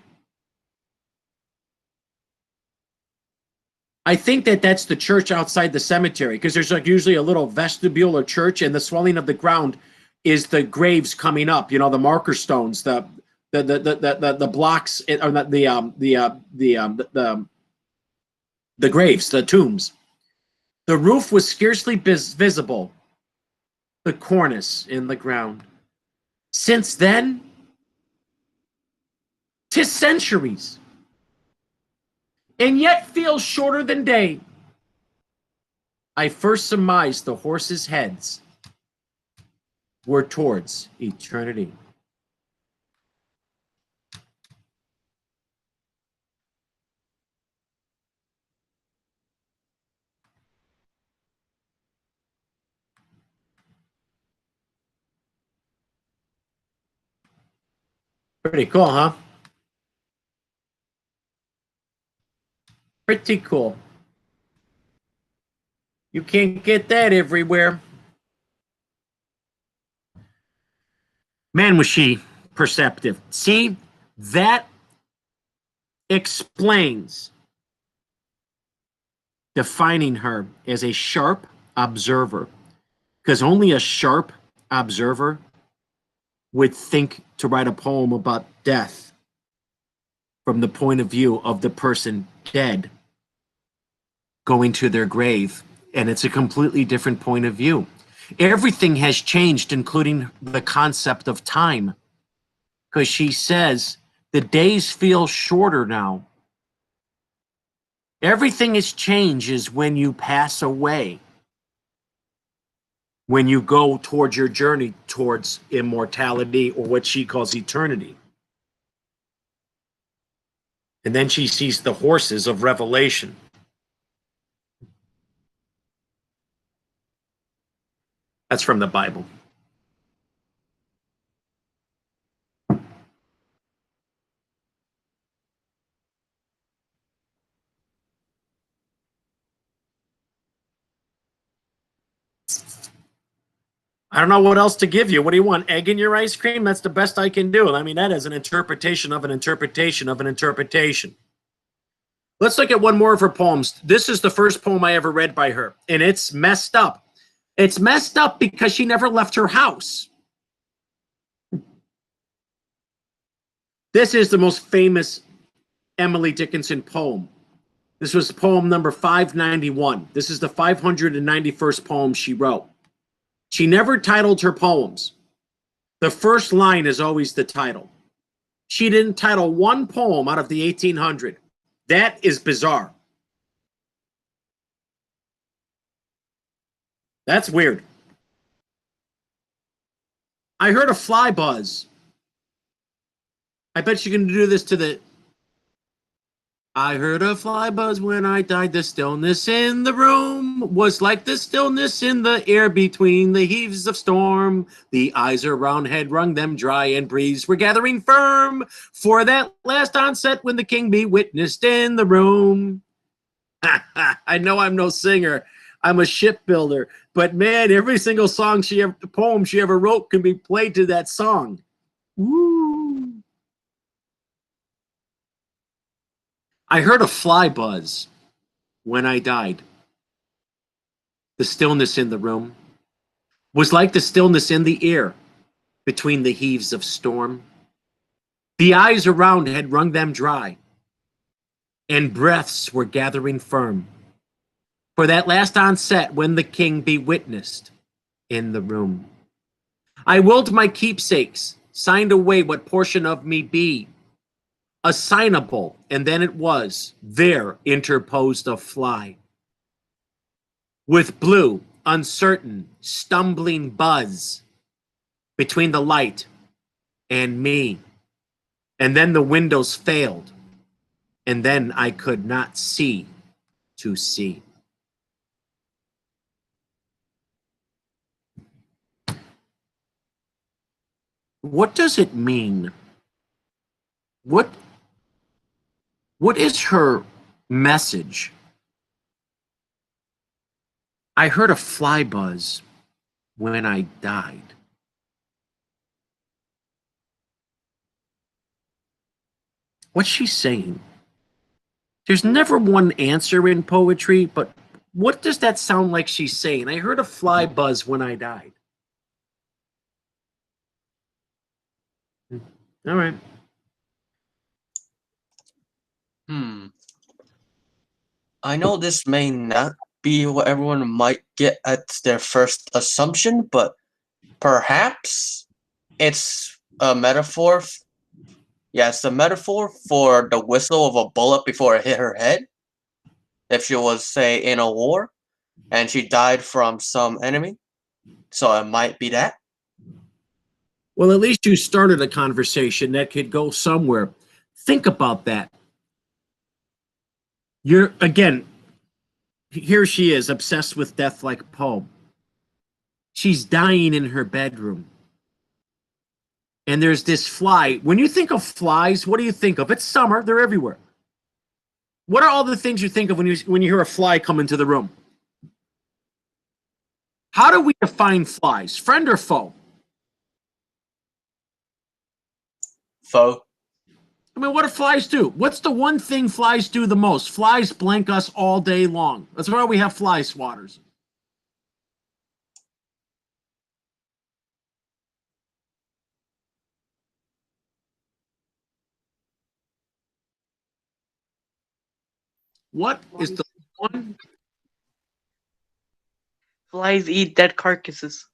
I think that that's the church outside the cemetery, because there's like usually a little vestibule or church, and the swelling of the ground is the graves coming up. You know, the marker stones, the blocks, or the graves, the tombs. The roof was scarcely visible, the cornice in the ground. Since then, 'tis centuries, and yet feels shorter than day. I first surmised the horses' heads were towards eternity. Pretty cool, huh? Pretty cool. You can't get that everywhere. Man, was she perceptive. See, that explains defining her as a sharp observer, because only a sharp observer would think to write a poem about death from the point of view of the person dead going to their grave. And it's a completely different point of view. Everything has changed, including the concept of time, because she says the days feel shorter now. Everything is changes when you pass away, when you go towards your journey towards immortality, or what she calls eternity. And then she sees the horses of Revelation. That's from the Bible. I don't know what else to give you. What do you want? Egg in your ice cream? That's the best I can do. I mean, that is an interpretation of an interpretation of an interpretation. Let's look at one more of her poems. This is the first poem I ever read by her, and it's messed up. It's messed up because she never left her house. This is the most famous Emily Dickinson poem. This was poem number 591. This is the 591st poem she wrote. She never titled her poems. The first line is always the title. She didn't title one poem out of the 1800. That is bizarre. That's weird. I heard a fly buzz. I bet you can do this to the... I heard a fly buzz when I died. The stillness in the room was like the stillness in the air between the heaves of storm. The eyes around had wrung them dry, and breeze were gathering firm for that last onset when the king be witnessed in the room. I know I'm no singer. I'm a shipbuilder. But man, every single poem she ever wrote can be played to that song. Woo! I heard a fly buzz when I died. The stillness in the room was like the stillness in the air between the heaves of storm. The eyes around had wrung them dry, and breaths were gathering firm for that last onset when the king be witnessed in the room. I willed my keepsakes, signed away what portion of me be assignable, and then it was there interposed a fly with blue, uncertain, stumbling buzz between the light and me. And then the windows failed, and then I could not see to see. What does it mean? What is her message? I heard a fly buzz when I died. What's she saying? There's never one answer in poetry, but what does that sound like she's saying? I heard a fly buzz when I died. All right. I know this may not be what everyone might get at their first assumption, but perhaps it's a metaphor. Yeah, it's a metaphor for the whistle of a bullet before it hit her head. If she was, say, in a war and she died from some enemy. So it might be that. Well, at least you started a conversation that could go somewhere. Think about that. You're, again, here she is, obsessed with death like Poe. She's dying in her bedroom. And there's this fly. When you think of flies, what do you think of? It's summer, they're everywhere. What are all the things you think of when you hear a fly come into the room? How do we define flies? Friend or foe? Foe. I mean, what do flies do? What's the one thing flies do the most? Flies blank us all day long. That's why we have fly swatters. What is the one? Flies eat dead carcasses.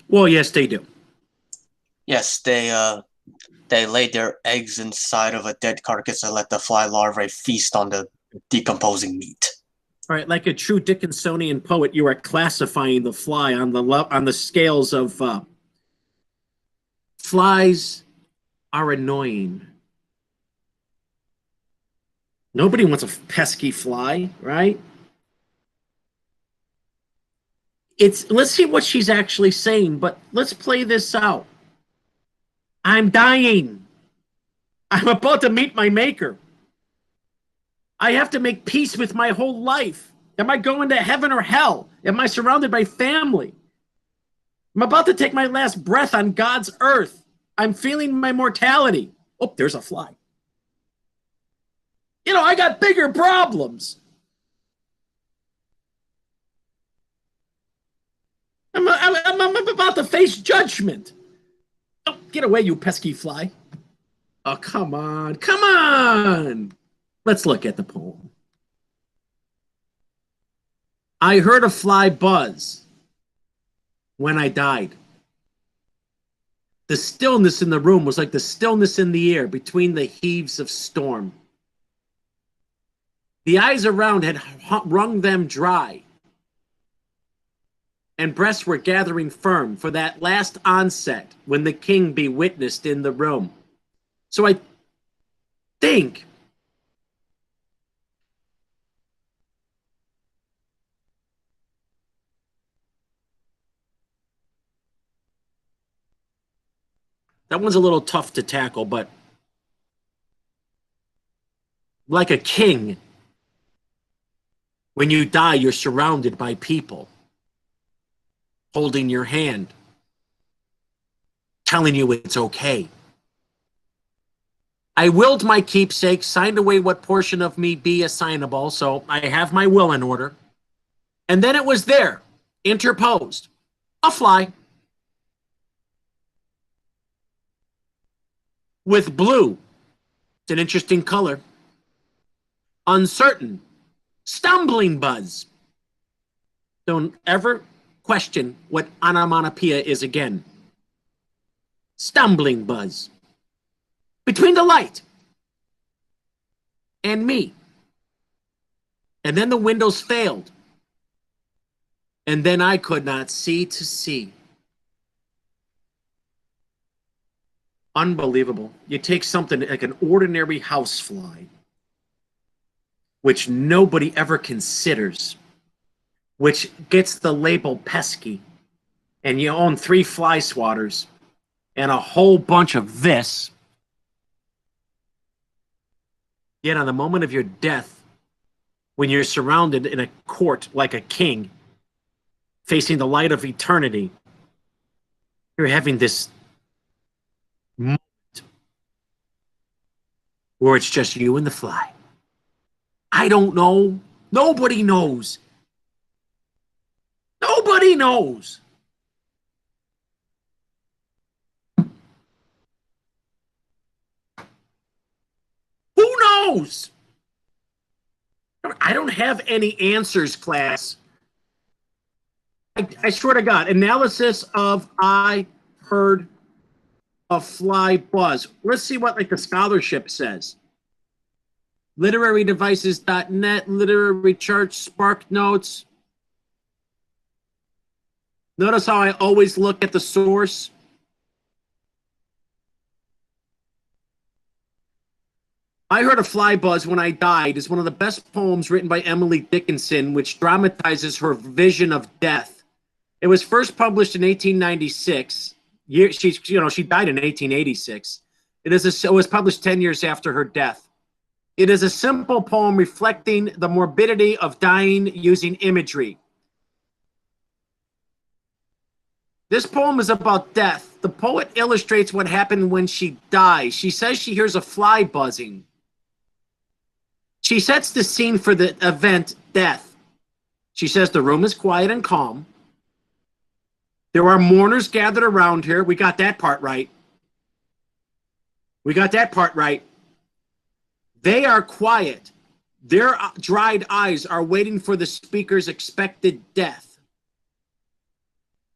Well, yes, they do. Yes, they lay their eggs inside of a dead carcass and let the fly larvae feast on the decomposing meat. All right, like a true Dickinsonian poet, you are classifying the fly on the scales of flies are annoying. Nobody wants a pesky fly, right? Let's see what she's actually saying, but let's play this out. I'm dying. I'm about to meet my maker. I have to make peace with my whole life. Am I going to heaven or hell? Am I surrounded by family? I'm about to take my last breath on God's earth. I'm feeling my mortality. Oh, there's a fly. You know, I got bigger problems. I'm about to face judgment. Oh, get away, you pesky fly. Oh, come on. Come on. Let's look at the poem. I heard a fly buzz when I died. The stillness in the room was like the stillness in the air between the heaves of storm. The eyes around had wrung them dry, and breasts were gathering firm for that last onset when the king be witnessed in the room. So I think that one's a little tough to tackle, but like a king, when you die, you're surrounded by people holding your hand, telling you it's okay. I willed my keepsake, signed away what portion of me be assignable, so I have my will in order. And then it was there, interposed, a fly. With blue, it's an interesting color. Uncertain, stumbling buzz. Don't ever question what onomatopoeia is again. Stumbling buzz. Between the light and me. And then the windows failed. And then I could not see to see. Unbelievable. You take something like an ordinary housefly, which nobody ever considers, which gets the label pesky, and you own 3 fly swatters and a whole bunch of this. Yet on the moment of your death, when you're surrounded in a court like a king, facing the light of eternity, you're having this moment where it's just you and the fly. I don't know. Nobody knows. Nobody knows. Who knows? I don't have any answers, class. I swear to God, analysis of I heard a fly buzz. Let's see what like the scholarship says. Literarydevices.net, literary church, Spark Notes. Notice how I always look at the source? I Heard a Fly Buzz When I Died is one of the best poems written by Emily Dickinson, which dramatizes her vision of death. It was first published in 1896. She died in 1886. It was published 10 years after her death. It is a simple poem reflecting the morbidity of dying using imagery. This poem is about death. The poet illustrates what happened when she dies. She says she hears a fly buzzing. She sets the scene for the event, death. She says the room is quiet and calm. There are mourners gathered around her. We got that part right. We got that part right. They are quiet. Their dried eyes are waiting for the speaker's expected death.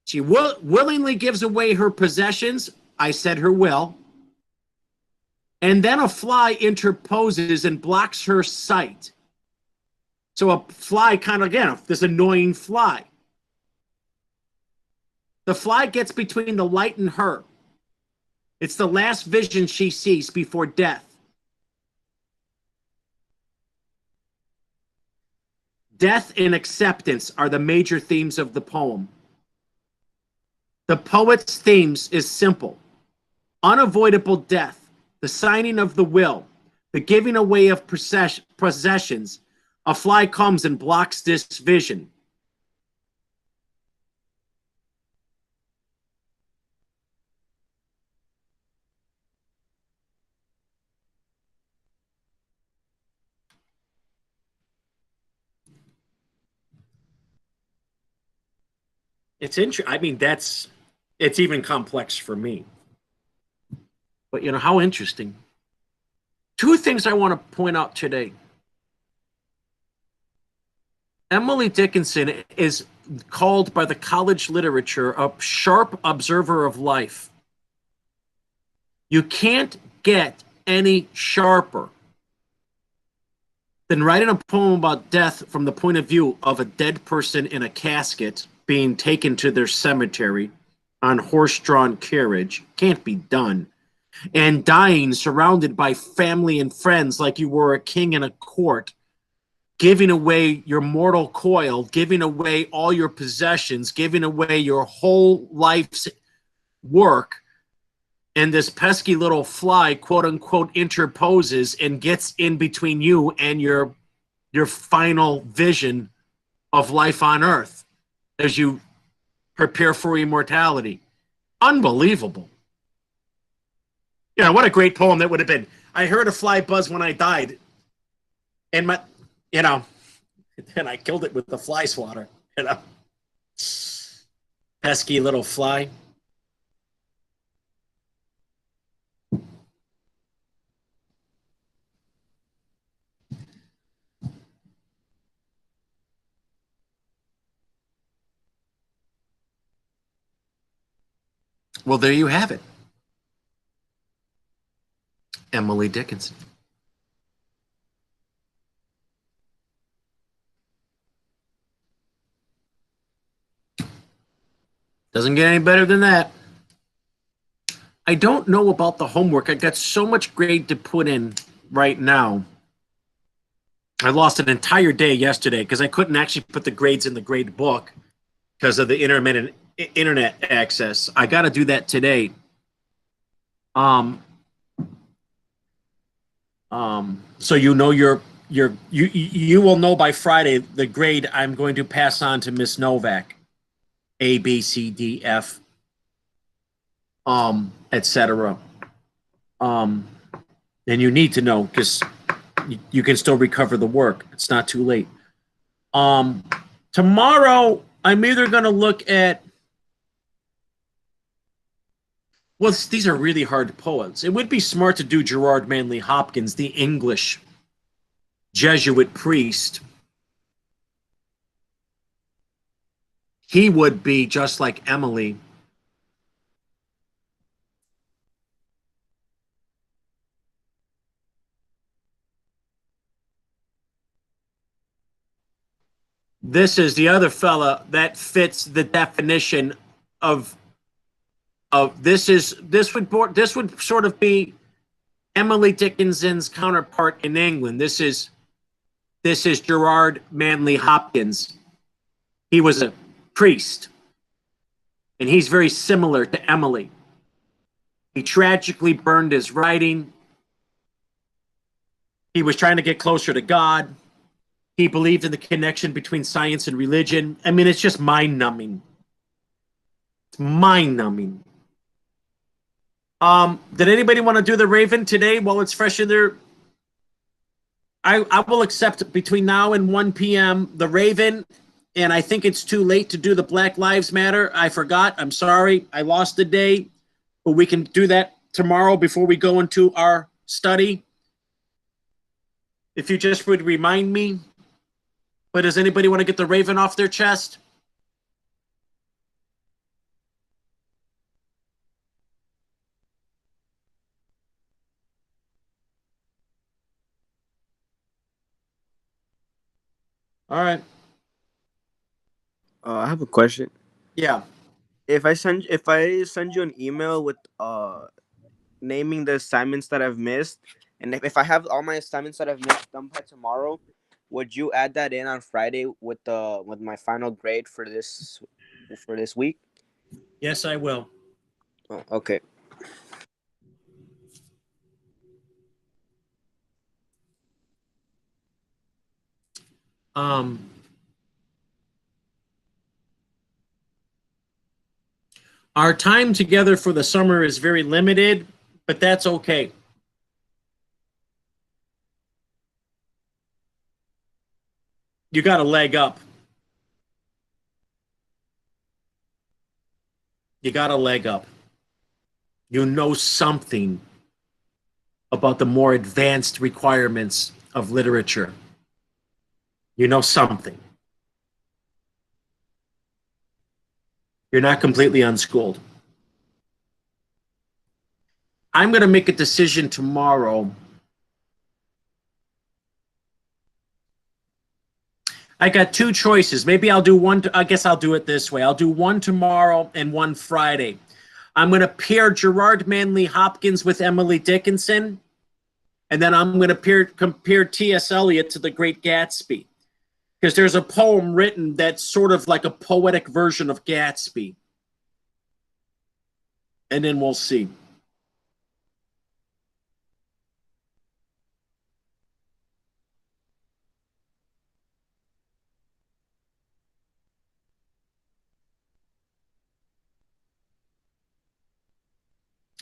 She willingly gives away her possessions. I said her will. And then a fly interposes and blocks her sight. So a fly kind of, again, this annoying fly. The fly gets between the light and her. It's the last vision she sees before death. Death and acceptance are the major themes of the poem. The poet's themes is simple. Unavoidable death, the signing of the will, the giving away of possessions. A fly comes and blocks this vision. It's interesting. I mean, it's even complex for me. But how interesting. Two things I want to point out today. Emily Dickinson is called by the college literature a sharp observer of life. You can't get any sharper than writing a poem about death from the point of view of a dead person in a casket being taken to their cemetery on horse-drawn carriage. Can't be done. And dying surrounded by family and friends like you were a king in a court, giving away your mortal coil, giving away all your possessions, giving away your whole life's work, and this pesky little fly, quote unquote, interposes and gets in between you and your final vision of life on earth as you prepare for immortality. Unbelievable. What a great poem that would have been. I heard a fly buzz when I died. And and I killed it with the fly swatter. Pesky little fly. Well, there you have it. Emily Dickinson. Doesn't get any better than that. I don't know about the homework. I got so much grade to put in right now. I lost an entire day yesterday because I couldn't actually put the grades in the grade book because of the internet access. I got to do that today. So you will know by Friday the grade I'm going to pass on to Miss Novak. A, B, C, D, F, etc. And you need to know because you can still recover the work. It's not too late. Tomorrow, I'm either going to look at, well, these are really hard poets. It would be smart to do Gerard Manley Hopkins, the English Jesuit priest. He would be just like Emily. This is the other fella that fits the definition of this would sort of be Emily Dickinson's counterpart in England. This is Gerard Manley Hopkins. He was a priest, and he's very similar to Emily. He tragically burned his writing. He was trying to get closer to God. He believed in the connection between science and religion. I mean, it's just mind-numbing. It's mind-numbing. Did anybody want to do the Raven today while it's fresh in there? I will accept between now and 1 p.m. the Raven, and I think it's too late to do the Black Lives Matter. I forgot. I'm sorry. I lost the day, but we can do that tomorrow before we go into our study. If you just would remind me. But does anybody want to get the Raven off their chest? All right. I have a question. Yeah. If I send you an email with naming the assignments that I've missed, and if I have all my assignments that I've missed done by tomorrow, would you add that in on Friday with my final grade for this week? Yes, I will. Oh, okay. Our time together for the summer is very limited, but that's okay. You got a leg up. You got a leg up. You know something about the more advanced requirements of literature. You know something. You're not completely unschooled. I'm going to make a decision tomorrow. I got two choices. Maybe I'll do one. I guess I'll do it this way. I'll do one tomorrow and one Friday. I'm going to pair Gerard Manley Hopkins with Emily Dickinson. And then I'm going to compare T.S. Eliot to The Great Gatsby. Because there's a poem written that's sort of like a poetic version of Gatsby. And then we'll see.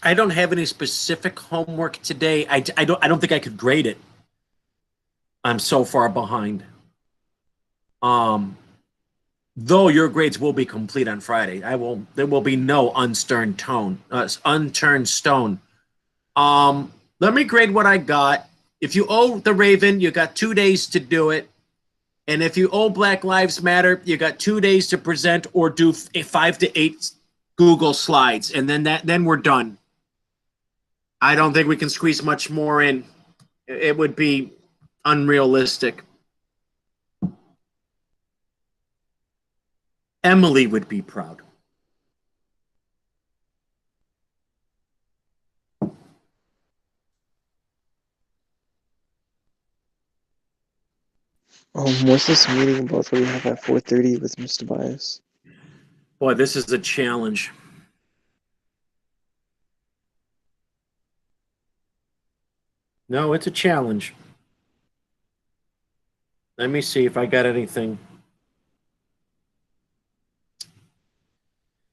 I don't have any specific homework today. I don't think I could grade it. I'm so far behind. Though your grades will be complete on Friday. There will be no unturned stone. Let me grade what I got. If you owe the Raven, you got 2 days to do it. And if you owe Black Lives Matter, you got 2 days to present or do 5 to 8 Google slides. And then we're done. I don't think we can squeeze much more in. It would be unrealistic. Emily would be proud. What's this meeting about that we have at 4:30 with Mr. Bias? Boy, this is a challenge. No, it's a challenge. Let me see if I got anything.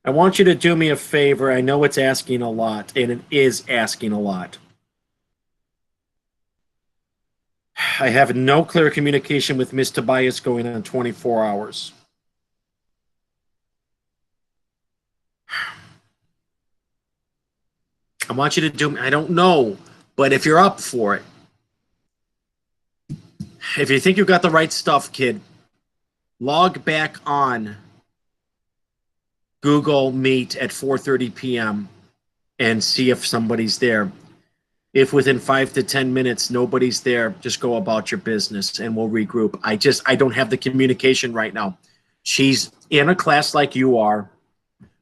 I want you to do me a favor. I know it's asking a lot, and it is asking a lot. I have no clear communication with Ms. Tobias going on 24 hours. I want you to do, I don't know, but if you're up for it, if you think you got the right stuff, kid, log back on Google Meet at 4:30 p.m. and see if somebody's there. If within 5 to 10 minutes nobody's there, just go about your business and we'll regroup. I don't have the communication right now. She's in a class like you are.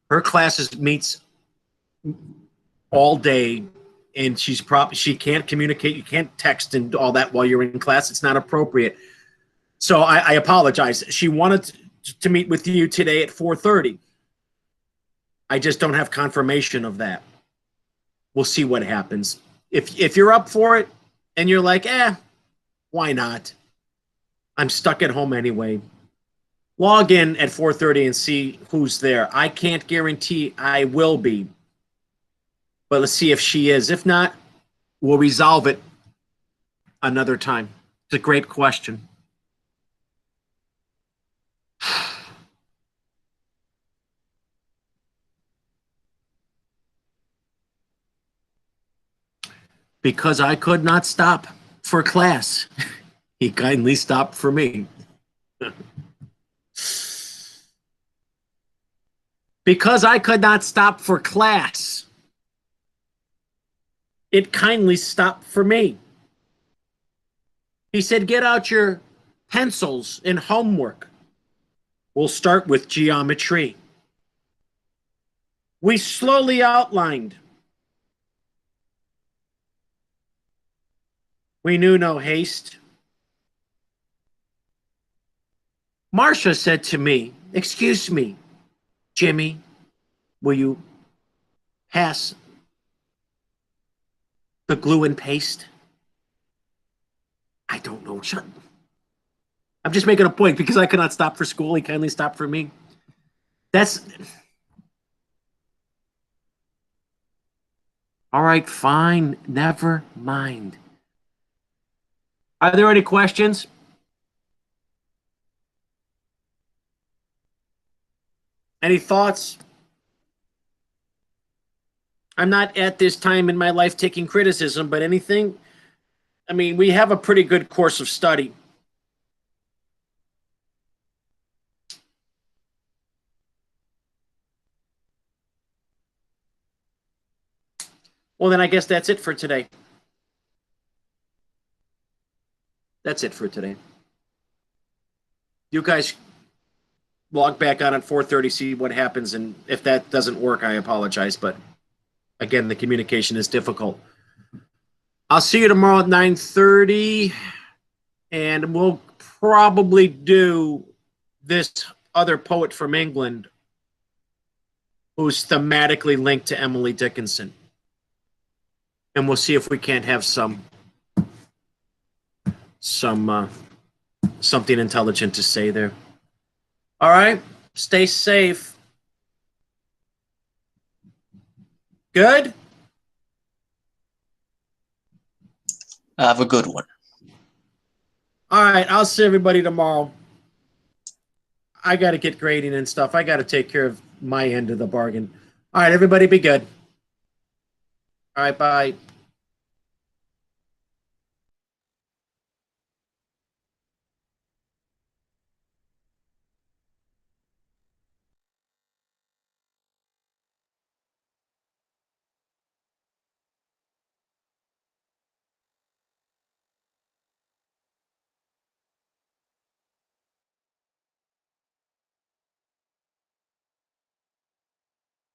Her classes meets all day, and she can't communicate. You can't text and all that while you're in class. It's not appropriate. So I apologize. She wanted to meet with you today at 4:30. I just don't have confirmation of that. We'll see what happens. If you're up for it and you're like, why not? I'm stuck at home anyway. Log in at 4:30 and see who's there. I can't guarantee I will be, but let's see if she is. If not, we'll resolve it another time. It's a great question. Because I could not stop for class. He kindly stopped for me. Because I could not stop for class, it kindly stopped for me. He said, get out your pencils and homework. We'll start with geometry. We slowly outlined. We knew no haste. Marcia said to me, excuse me, Jimmy, will you pass the glue and paste? I don't know. I'm just making a point. Because I could not stop for school, he kindly stopped for me. That's... All right, fine. Never mind. Are there any questions? Any thoughts? I'm not at this time in my life taking criticism, but anything? I mean, we have a pretty good course of study. Well, then I guess that's it for today. That's it for today. You guys log back on at 4:30, see what happens, and if that doesn't work, I apologize, but again, the communication is difficult. I'll see you tomorrow at 9:30, and we'll probably do this other poet from England who's thematically linked to Emily Dickinson. And we'll see if we can't have something intelligent to say there. All right, stay safe. Good? Have a good one. All right, I'll see everybody tomorrow. I got to get grading and stuff. I got to take care of my end of the bargain. All right, everybody be good. All right, bye.